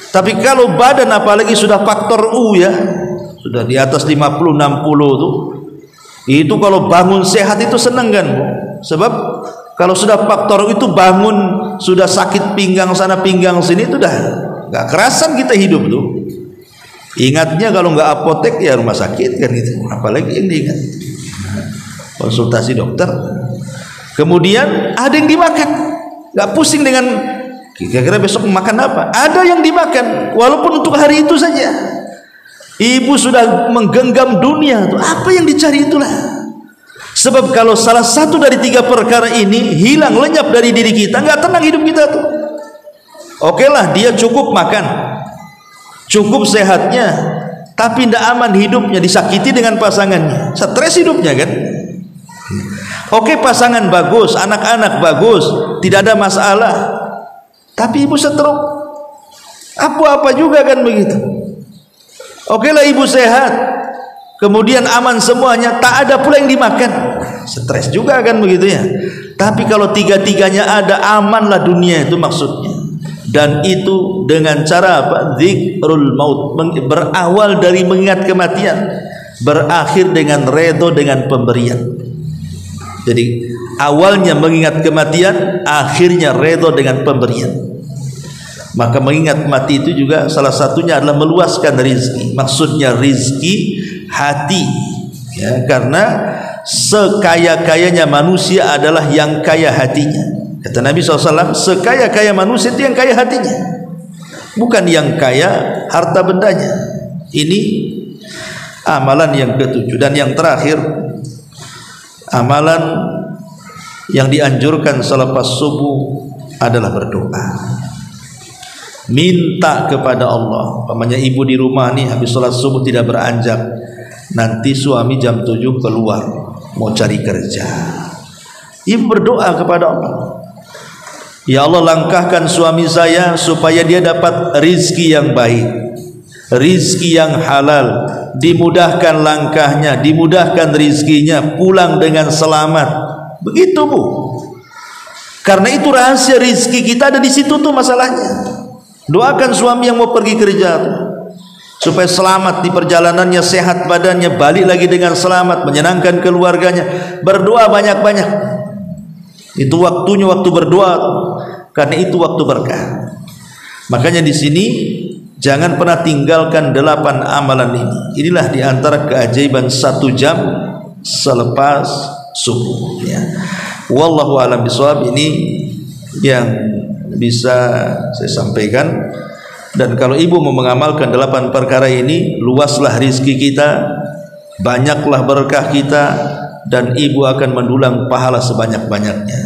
Tapi kalau badan apalagi sudah faktor U ya, sudah di atas 50-60 tuh, itu kalau bangun sehat itu senang kan. Sebab kalau sudah faktor U itu bangun sudah sakit pinggang sana pinggang sini, itu dah gak kerasan kita hidup tuh. Ingatnya kalau nggak apotek ya rumah sakit kan gitu. Apalagi yang diingat konsultasi dokter. Kemudian ada yang dimakan, nggak pusing dengan kira-kira besok makan apa. Ada yang dimakan walaupun untuk hari itu saja. Ibu sudah menggenggam dunia tuh, apa yang dicari itulah. Sebab kalau salah satu dari 3 perkara ini hilang, lenyap dari diri kita, nggak tenang hidup kita tuh. Oke lah, dia cukup makan, cukup sehatnya, tapi tidak aman hidupnya, disakiti dengan pasangannya, stres hidupnya kan. Oke, pasangan bagus, anak-anak bagus, tidak ada masalah, tapi ibu stroke, apa-apa juga kan begitu. Oke lah, ibu sehat, kemudian aman semuanya, tak ada pula yang dimakan, stres juga kan begitu ya. Tapi kalau 3-tiganya ada, amanlah dunia itu maksudnya. Dan itu dengan cara apa? Zikrul maut, berawal dari mengingat kematian, berakhir dengan redha dengan pemberian. Jadi awalnya mengingat kematian, akhirnya redha dengan pemberian. Maka mengingat mati itu juga salah satunya adalah meluaskan rizki. Maksudnya rizki hati ya, karena sekaya-kayanya manusia adalah yang kaya hatinya. Kata Nabi SAW, sekaya-kaya manusia itu yang kaya hatinya, bukan yang kaya harta bendanya. Ini amalan yang ke-7. Dan yang terakhir, amalan yang dianjurkan selepas subuh adalah berdoa. minta kepada Allah. Umpamanya ibu di rumah nih habis sholat subuh tidak beranjak, nanti suami jam 7 keluar mau cari kerja, ibu berdoa kepada Allah, ya Allah, langkahkan suami saya supaya dia dapat rizki yang baik, rizki yang halal, dimudahkan langkahnya, dimudahkan rizkinya, pulang dengan selamat. Begitu Bu, karena itu rahasia rizki kita ada di situ tuh masalahnya. Doakan suami yang mau pergi kerja tuh, supaya selamat di perjalanannya, sehat badannya, balik lagi dengan selamat, menyenangkan keluarganya. Berdoa banyak-banyak. Itu waktunya waktu berdoa, karena itu waktu berkah. Makanya di sini jangan pernah tinggalkan 8 amalan ini. Inilah diantara keajaiban 1 jam selepas subuh. Ya. Wallahu a'lam bishawab. Ini yang bisa saya sampaikan. Dan kalau ibu mau mengamalkan 8 perkara ini, luaslah rizki kita, banyaklah berkah kita, dan ibu akan mendulang pahala sebanyak-banyaknya.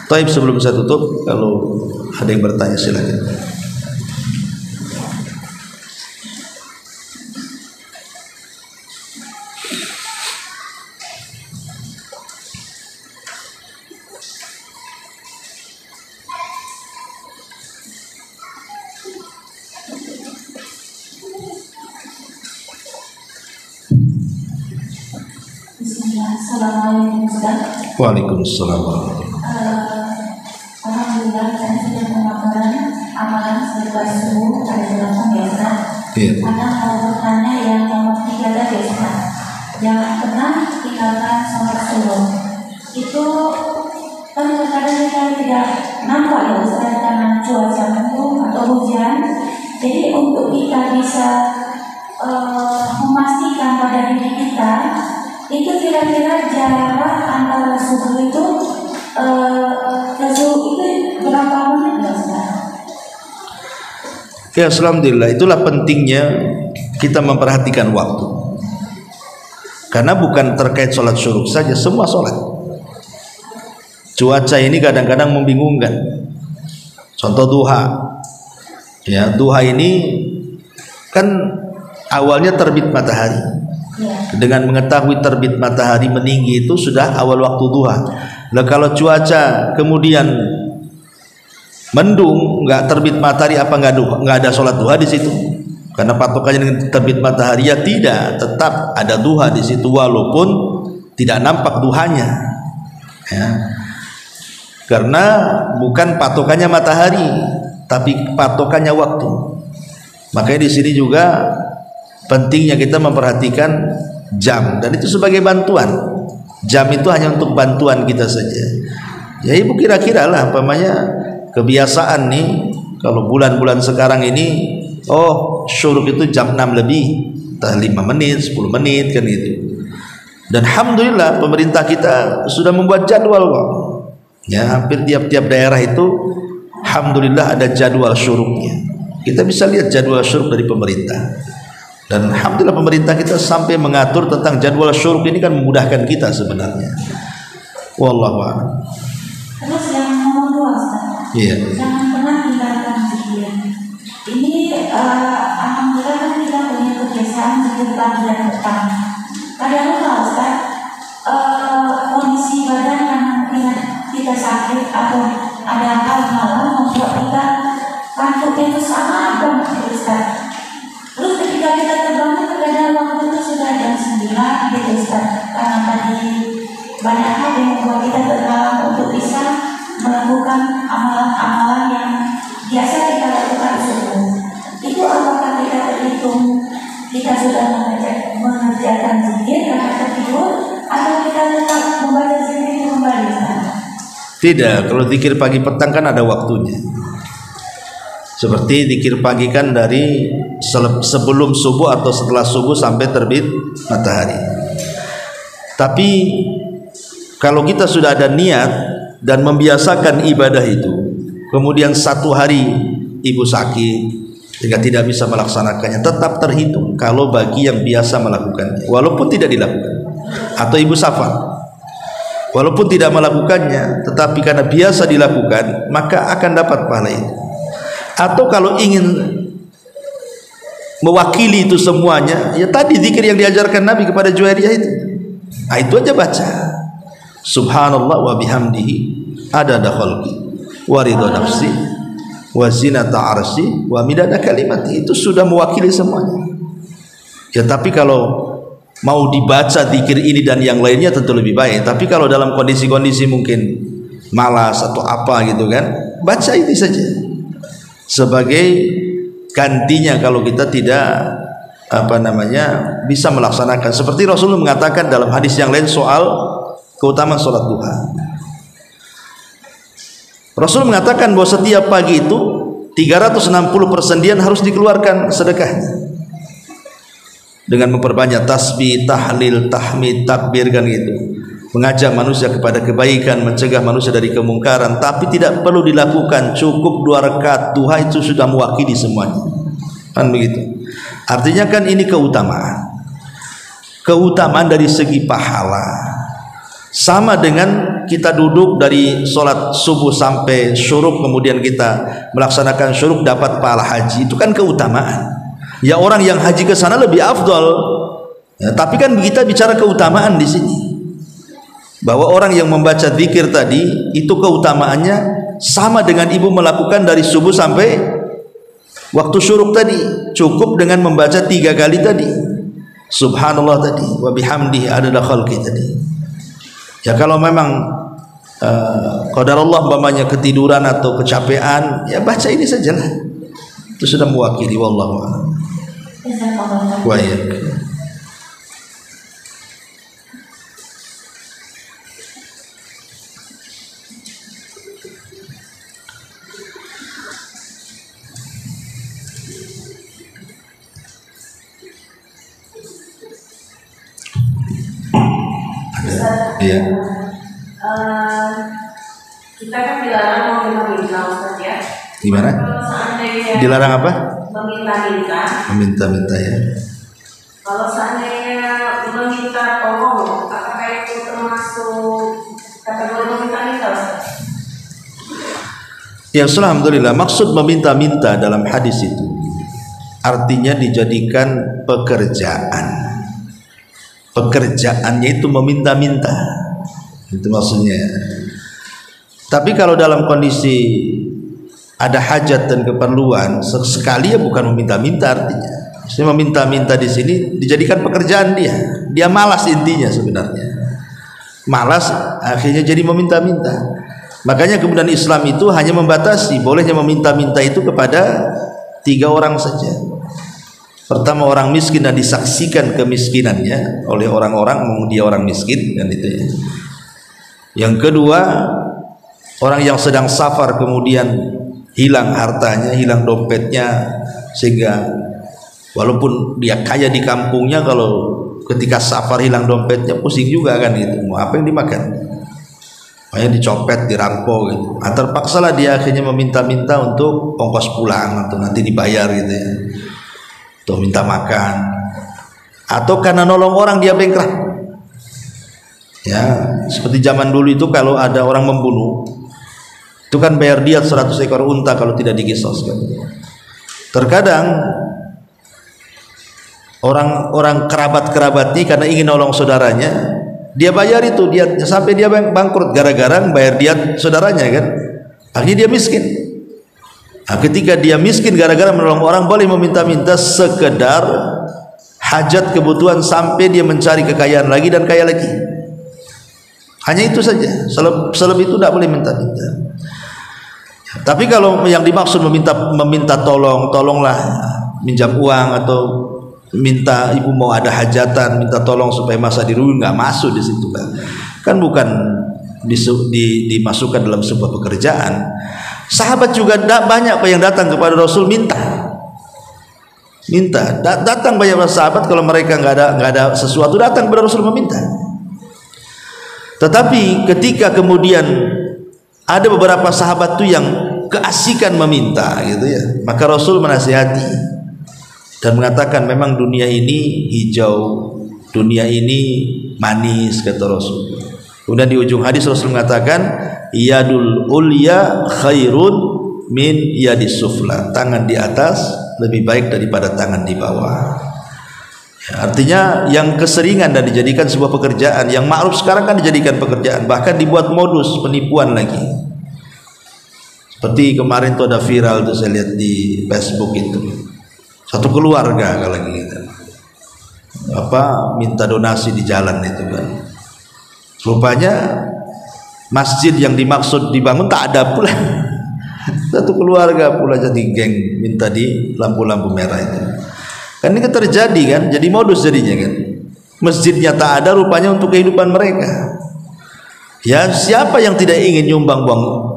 Taib, sebelum saya tutup, kalau ada yang bertanya silakan. Assalamualaikum Ustaz. Waalaikumsalam. Alhamdulillah saya sudah mengamalkan amalan selepas subuh pada jam biasa. Karena mau bertanya yang nomor 3 tadi Ustaz, jangan pernah tinggalkan sholat subuh. Itu kan kadang kita tidak nampak ya Ustaz karena cuaca mendung atau hujan. Jadi untuk kita bisa memastikan pada diri kita, itu kira-kira jarak antara subuh itu ke subuh itu berapa menit Ustaz? Ya, alhamdulillah, itulah pentingnya kita memperhatikan waktu. Karena bukan terkait sholat syuruk saja, semua sholat. Cuaca ini kadang-kadang membingungkan. Contoh duha. Ya, duha ini kan awalnya terbit matahari. Dengan mengetahui terbit matahari meninggi itu sudah awal waktu duha. Nah, kalau cuaca kemudian mendung, nggak terbit matahari, apa nggak ada sholat duha di situ? Karena patokannya dengan terbit matahari, ya tidak, tetap ada duha di situ walaupun tidak nampak duhanya. Ya. Karena bukan patokannya matahari, tapi patokannya waktu. Makanya di sini juga pentingnya kita memperhatikan jam, dan itu sebagai bantuan. Jam itu hanya untuk bantuan kita saja. Ya ibu kira-kira lah, umpamanya kebiasaan nih, kalau bulan-bulan sekarang ini, oh syuruk itu jam 6 lebih, entah 5 menit, 10 menit kan gitu. Dan alhamdulillah pemerintah kita sudah membuat jadwal kok. Ya, hampir tiap-tiap daerah itu alhamdulillah ada jadwal syuruknya. Kita bisa lihat jadwal syuruk dari pemerintah. Dan alhamdulillah pemerintah kita sampai mengatur tentang jadwal syuruk ini, kan memudahkan kita sebenarnya. Wallahu a'lam. Terus yang nomor 2 Ustaz. Iya. Jangan pernah tinggalkan zikir. Ini alhamdulillah kan kita punya kebiasaan zikir pagi dan petang. Kadang-kadang Ustaz, kondisi badan yang kita sakit atau ada hal-hal membuat kita kantuknya itu sangat banget Ustaz. Terus ketika kita terbangun, kadang waktu itu sudah jam 9 gitu Ustaz. Karena tadi banyak hal yang membuat kita terhalang untuk bisa melakukan amalan-amalan yang biasa kita lakukan subuh. Itu apakah kita terhitung kita sudah mengerjakan zikir karena tertidur, atau kita tetap membaca zikir kembali Ustaz? Tidak, kalau zikir pagi petang kan ada waktunya. Seperti zikir pagi kan dari sebelum subuh atau setelah subuh sampai terbit matahari. Tapi kalau kita sudah ada niat dan membiasakan ibadah itu, kemudian satu hari ibu sakit sehingga tidak bisa melaksanakannya, tetap terhitung kalau bagi yang biasa melakukannya, walaupun tidak dilakukan. Atau ibu safar, walaupun tidak melakukannya, tetapi karena biasa dilakukan, maka akan dapat pahala itu. Atau kalau ingin mewakili itu semuanya, ya tadi zikir yang diajarkan Nabi kepada Juwairiyah itu. Nah, itu aja baca. Subhanallah wa bihamdihi adada khalqi wa ridha nafsi wa zinata arsy wa midada kalimati. Itu sudah mewakili semuanya. Ya tapi kalau mau dibaca zikir ini dan yang lainnya tentu lebih baik. Tapi kalau dalam kondisi-kondisi mungkin malas atau apa gitu kan, baca ini saja sebagai gantinya kalau kita tidak bisa melaksanakan. Seperti Rasulullah mengatakan dalam hadis yang lain soal keutamaan sholat duha. Rasul mengatakan bahwa setiap pagi itu 360 persendian harus dikeluarkan sedekahnya dengan memperbanyak tasbih, tahlil, tahmid, takbir kan gitu. Mengajak manusia kepada kebaikan, mencegah manusia dari kemungkaran, tapi tidak perlu dilakukan, cukup 2 rakaat duha itu sudah mewakili semuanya. Kan begitu. Artinya kan ini keutamaan dari segi pahala. Sama dengan kita duduk dari sholat subuh sampai syuruk, kemudian kita melaksanakan syuruk dapat pahala haji, itu kan keutamaan. Ya orang yang haji ke sana lebih afdol. Ya, tapi kan kita bicara keutamaan di sini. Bahwa orang yang membaca zikir tadi itu keutamaannya sama dengan ibu melakukan dari subuh sampai waktu syuruk tadi, cukup dengan membaca 3 kali tadi subhanallah tadi wa bihamdihi adada khalqi tadi. Ya kalau memang qadarullah umpamanya ketiduran atau kecapean, ya baca ini sajalah, itu sudah mewakili. Wallahu a'lam. Wa iyyakum. Iya. Kita kan dilarang meminta-minta, Ustaz ya. Gimana? Kalau seandainya Dilarang apa? Meminta-minta ya. Kalau seandainya meminta tolong, apakah itu termasuk kategori meminta-minta, Ustaz? Ya, alhamdulillah. Maksud meminta-minta dalam hadis itu artinya dijadikan pekerjaan. Pekerjaannya itu meminta-minta, itu maksudnya. Tapi kalau dalam kondisi ada hajat dan keperluan, sekali ya bukan meminta-minta artinya. Maksudnya meminta-minta di sini dijadikan pekerjaan dia. Dia malas intinya sebenarnya. Malas akhirnya jadi meminta-minta. Makanya kemudian Islam itu hanya membatasi bolehnya meminta-minta itu kepada 3 orang saja. Pertama orang miskin dan disaksikan kemiskinannya oleh orang-orang, dia orang miskin kan itu ya. Yang kedua orang yang sedang safar kemudian hilang hartanya, hilang dompetnya, sehingga walaupun dia kaya di kampungnya, kalau ketika safar hilang dompetnya pusing juga kan gitu, mau apa yang dimakan, makanya dicopet, dirampok gitu. Terpaksalah dia akhirnya meminta-minta untuk ongkos pulang atau nanti dibayar gitu ya, atau minta makan, atau karena nolong orang dia bengkrak ya. Seperti zaman dulu itu kalau ada orang membunuh itu kan bayar diat 100 ekor unta kalau tidak dikisos kan. Terkadang orang kerabat-kerabatnya karena ingin nolong saudaranya, dia bayar itu diatnya sampai dia bangkrut gara-gara bayar diat saudaranya kan. Akhirnya dia miskin. Nah, ketika dia miskin gara-gara menolong orang, boleh meminta-minta sekedar hajat kebutuhan sampai dia mencari kekayaan lagi dan kaya lagi. Hanya itu saja. Selebih itu tidak boleh minta-minta. Tapi kalau yang dimaksud meminta tolonglah minjam uang atau minta ibu mau ada hajatan, minta tolong supaya masa dirui, nggak masuk di situ kan bukan dimasukkan dalam sebuah pekerjaan. Sahabat juga banyak yang datang kepada Rasul minta. Datang banyak sahabat kalau mereka nggak ada sesuatu, datang kepada Rasul meminta. Tetapi ketika kemudian ada beberapa sahabat tuh yang keasikan meminta gitu ya, maka Rasul menasihati dan mengatakan memang dunia ini hijau, dunia ini manis, kata Rasul. Kemudian di ujung hadis Rasul mengatakan yadul ulya khairun min yadis sufla, tangan di atas lebih baik daripada tangan di bawah. Ya, artinya yang keseringan dan dijadikan sebuah pekerjaan, yang ma'ruf sekarang kan dijadikan pekerjaan, bahkan dibuat modus penipuan lagi. Seperti kemarin tuh ada viral tuh saya lihat di Facebook itu, satu keluarga kalau gitu, minta donasi di jalan itu kan. Rupanya masjid yang dimaksud dibangun tak ada pula. Satu keluarga pula jadi geng minta di lampu-lampu merah itu. Kan ini terjadi kan, jadi modus jadinya kan. Masjidnya tak ada rupanya untuk kehidupan mereka. Ya siapa yang tidak ingin nyumbang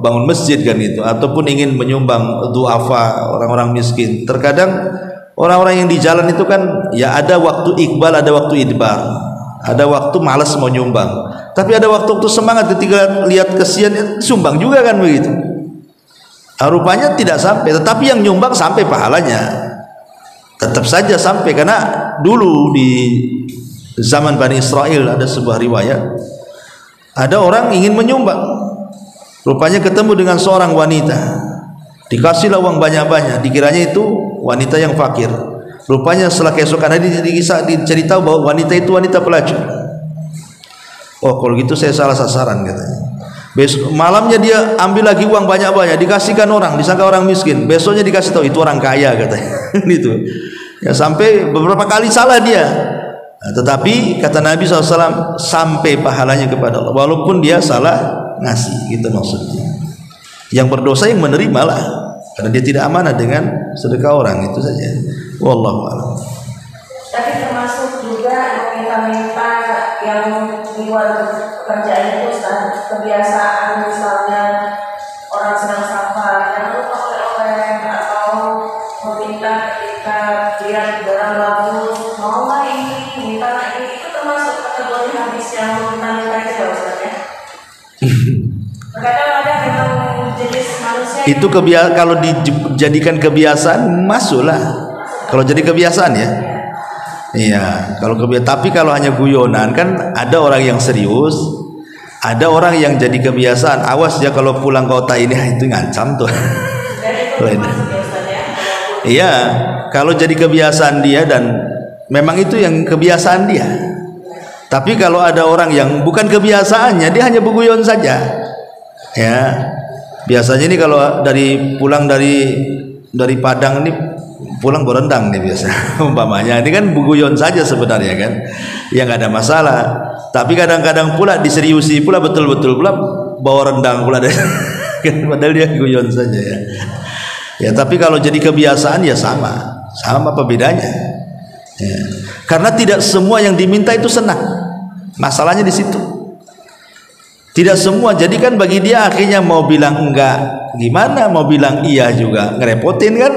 bangun masjid kan itu, ataupun ingin menyumbang duafa, orang-orang miskin. Terkadang orang-orang yang di jalan itu kan ya ada waktu iqbal, ada waktu idbar, ada waktu malas mau nyumbang, tapi ada waktu semangat ketika lihat kesian sumbang juga kan begitu. Rupanya tidak sampai, tetapi yang nyumbang sampai pahalanya. Tetap saja sampai, karena dulu di zaman Bani Israel ada sebuah riwayat, ada orang ingin menyumbang, rupanya ketemu dengan seorang wanita, dikasihlah uang banyak-banyak, dikiranya itu wanita yang fakir. Rupanya setelah keesokan hari dicari tahu bahwa wanita itu wanita pelacur. Oh kalau gitu saya salah sasaran katanya. Besok malamnya dia ambil lagi uang banyak-banyak, dikasihkan orang, disangka orang miskin. Besoknya dikasih tahu itu orang kaya katanya. Gitu. Ya sampai beberapa kali salah dia. Nah, tetapi kata Nabi SAW sampai pahalanya kepada Allah, walaupun dia salah ngasih, gitu maksudnya. Yang berdosa yang menerima lah, karena dia tidak amanah dengan sedekah orang, itu saja. Wallahu a'lam. Tapi termasuk juga meminta-minta yang di luar pekerjaan itu, kebiasaan misalnya orang sedang safar yang lupa oleh-oleh, atau meminta ketika lihat barang bagus, mau nggak ini, minta ini, itu termasuk kategori hadis yang meminta-minta itu ya Ustaz ya? Terkadang ada memang jenis manusia itu kalau dijadikan kebiasaan masuklah. Kalau jadi kebiasaan ya. Iya, tapi kalau hanya guyonan kan ada orang yang serius, ada orang yang jadi kebiasaan. Awas ya kalau pulang kota ini itu ngancam tuh. Iya, kalau jadi kebiasaan dia dan memang itu yang kebiasaan dia. Tapi kalau ada orang yang bukan kebiasaannya, dia hanya berguyon saja. Ya. Biasanya ini kalau pulang dari Padang ini pulang berendang nih biasa umpamanya, ini kan buguyon saja sebenarnya kan, yang nggak ada masalah. Tapi kadang-kadang pula diseriusi pula, betul-betul pula bawa rendang pula deh. Padahal dia guyon saja ya. Ya tapi kalau jadi kebiasaan ya sama apa bedanya ya. Karena tidak semua yang diminta itu senang, masalahnya di situ. Tidak semua, jadi kan bagi dia akhirnya mau bilang enggak gimana, mau bilang iya juga ngerepotin kan.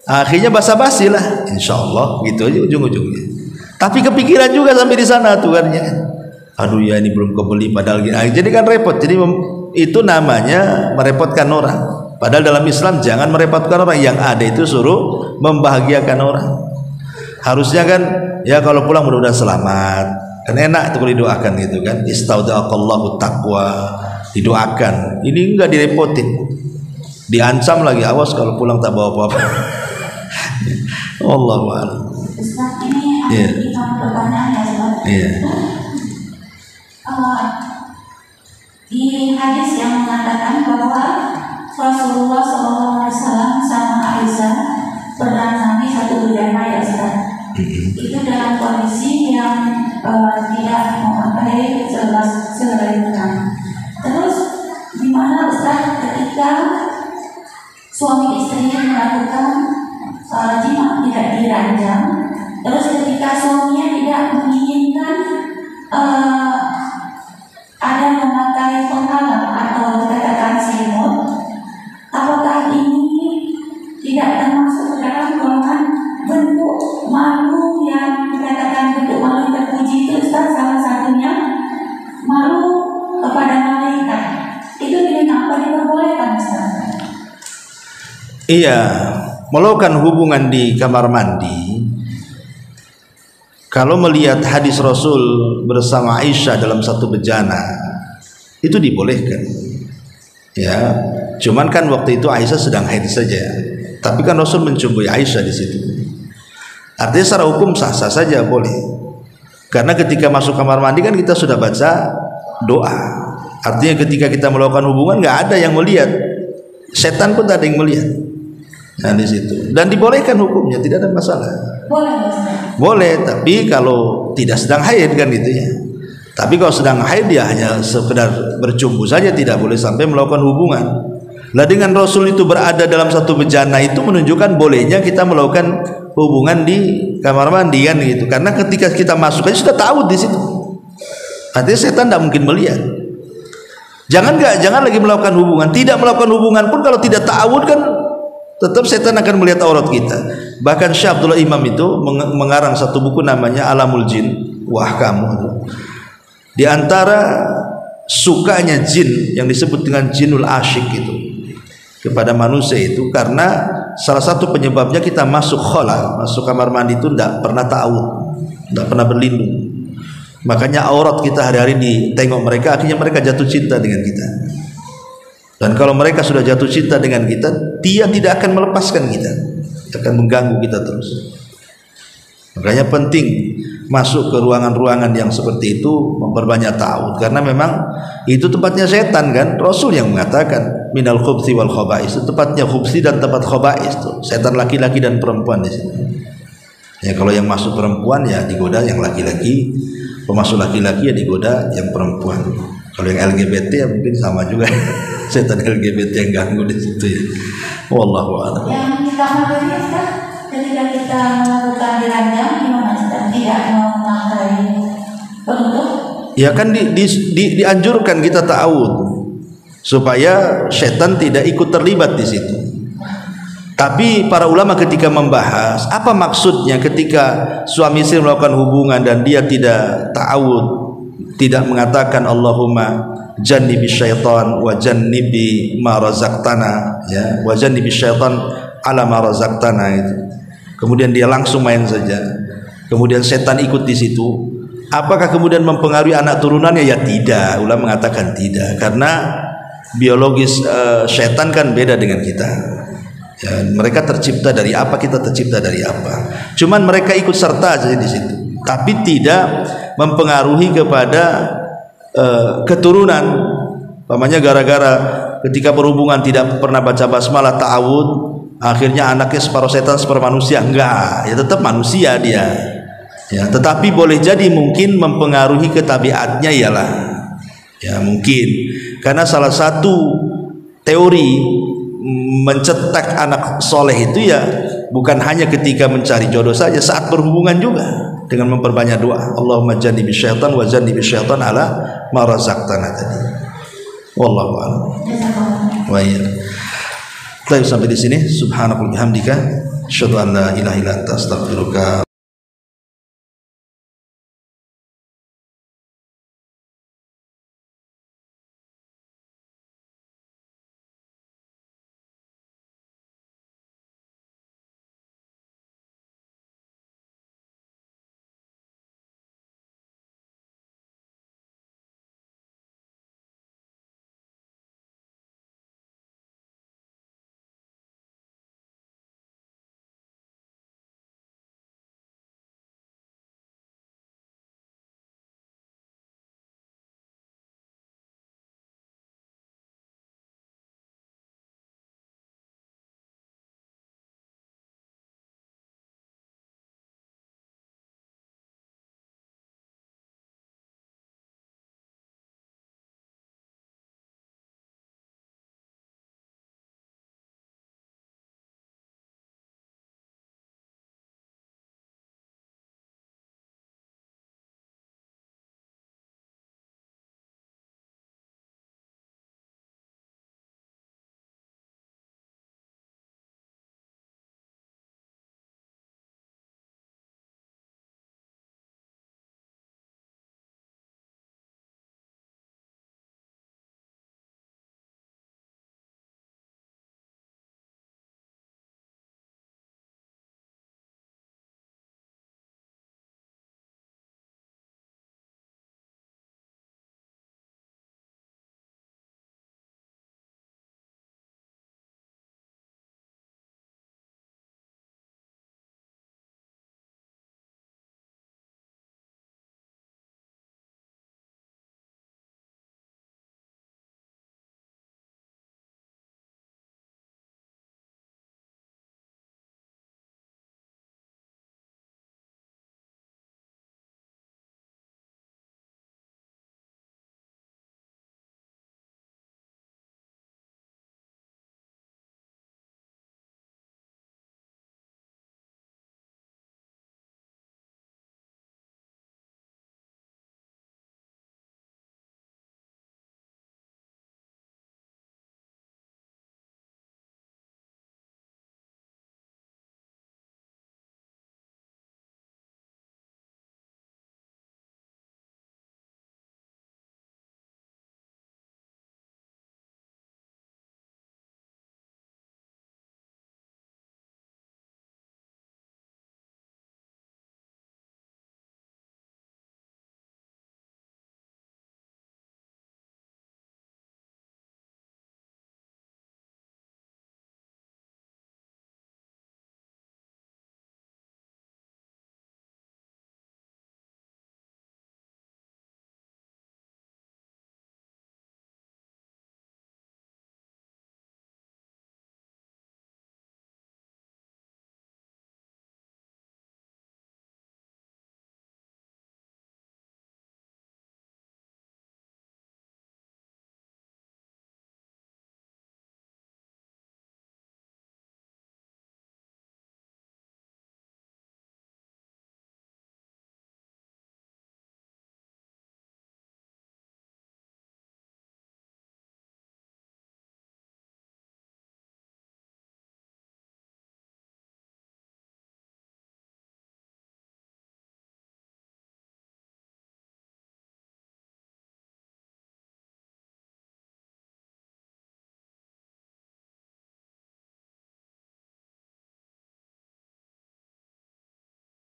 Akhirnya basa-basi lah, insya Allah gitu aja ujung-ujungnya. Tapi kepikiran juga sampai di sana tuh kan ya. Aduh ya ini belum kebeli padahal gini. Jadi kan repot. Jadi itu namanya merepotkan orang. Padahal dalam Islam jangan merepotkan orang, yang ada itu suruh membahagiakan orang. Harusnya kan ya kalau pulang mudah-mudahan selamat. Kan enak itu kalau didoakan gitu kan. Istaudaqallahu taqwa, didoakan. Ini enggak direpotin. Diancam lagi, awas kalau pulang tak bawa apa-apa. Allahu a'lam. Ustaz, ini ada pertanyaan ya Ustaz. Iya. Di hadis yang mengatakan bahwa Rasulullah SAW sama Aisyah bernyanyi satu bejana ya Ustaz. Itu dalam kondisi yang tidak memakai selaikan. Terus gimana Ustaz ketika suami istri melakukan jima tidak diranjang, terus ketika suaminya tidak menginginkan ada memakai penghalang atau dikatakan selimut, apakah ini tidak termasuk dalam golongan bentuk malu yang dikatakan bentuk malu terpuji itu Ustaz? Salah satunya malu kepada malaikat. Itu kenapa diperbolehkan Ustaz? Iya, melakukan hubungan di kamar mandi. Kalau melihat hadis Rasul bersama Aisyah dalam satu bejana, itu dibolehkan. Ya, Cuman kan waktu itu Aisyah sedang haid saja. Tapi kan Rasul mencumbui Aisyah di situ. Artinya secara hukum sah-sah saja boleh. Karena ketika masuk kamar mandi kan kita sudah baca doa. Artinya ketika kita melakukan hubungan nggak ada yang melihat. Setan pun tak ada yang melihat. Nah di situ. Dan dibolehkan hukumnya, tidak ada masalah. Boleh, tapi kalau tidak sedang haid kan gitu ya. Tapi kalau sedang haid dia hanya sekedar bercumbu saja, tidak boleh sampai melakukan hubungan. Lah dengan Rasul itu berada dalam satu bejana itu menunjukkan bolehnya kita melakukan hubungan di kamar mandi kan gitu. Karena ketika kita masuk aja sudah tahu di situ. Artinya setan tidak mungkin melihat. Jangan lagi melakukan hubungan. Tidak melakukan hubungan pun kalau tidak ta'awud kan tetap setan akan melihat aurat kita. Bahkan Syekh Abdullah Imam itu mengarang satu buku namanya Alamul Jin. Wah kamu. Di antara sukanya jin yang disebut dengan jinul asyik itu kepada manusia itu karena salah satu penyebabnya kita masuk khala, masuk kamar mandi itu tidak pernah ta'awud, tidak pernah berlindung. Makanya aurat kita hari-hari ditengok mereka, akhirnya mereka jatuh cinta dengan kita. Dan kalau mereka sudah jatuh cinta dengan kita, dia tidak akan melepaskan kita, akan mengganggu kita terus. Makanya penting masuk ke ruangan-ruangan yang seperti itu memperbanyak ta'awud, karena memang itu tempatnya setan kan. Rasul yang mengatakan minal khubthi wal khaba'is, itu tempatnya khubthi dan tempat khaba'is itu setan laki-laki dan perempuan di situ. Ya kalau yang masuk perempuan ya digoda yang laki-laki, pemasuk laki-laki ya digoda yang perempuan. Kalau yang LGBT ya mungkin sama juga. Setan LGBT yang ganggu di situ ya. Wallahu a'lam. Yang kita maklumi kan ketika kita melakukan diranjang gimana Ustaz? Tidak mau memakai penutup? Ya kan dianjurkan kita ta'awud supaya setan tidak ikut terlibat di situ. Tapi para ulama ketika membahas apa maksudnya ketika suami istri melakukan hubungan dan dia tidak ta'awud, tidak mengatakan Allahumma jannibi syaitan wa jannibi ma razaqtana, ya, wa jannibi syaitan ala ma razaqtana itu. Kemudian dia langsung main saja. Kemudian setan ikut di situ. Apakah kemudian mempengaruhi anak turunannya? Ya tidak. Ulama mengatakan tidak, karena biologis setan kan beda dengan kita. Ya, mereka tercipta dari apa, kita tercipta dari apa. Cuman mereka ikut serta saja di situ, tapi tidak mempengaruhi kepada keturunan. Pamannya gara-gara ketika berhubungan tidak pernah baca basmalah ta'awud, akhirnya anaknya separuh setan separuh manusia. Enggak, ya tetap manusia dia. Ya, tetapi boleh jadi mungkin mempengaruhi ke tabiatnya ialah, ya mungkin karena salah satu teori mencetak anak soleh itu ya bukan hanya ketika mencari jodoh saja, saat berhubungan juga dengan memperbanyak doa. Allahumma jannibi syaitan wa jannibi syaitan ala ma razaqtana tadi. Wallahu a'lam. Wa iya. Sampai di sini. Subhanakallahumma bihamdika asyhadu an la ilaha illa anta astaghfiruka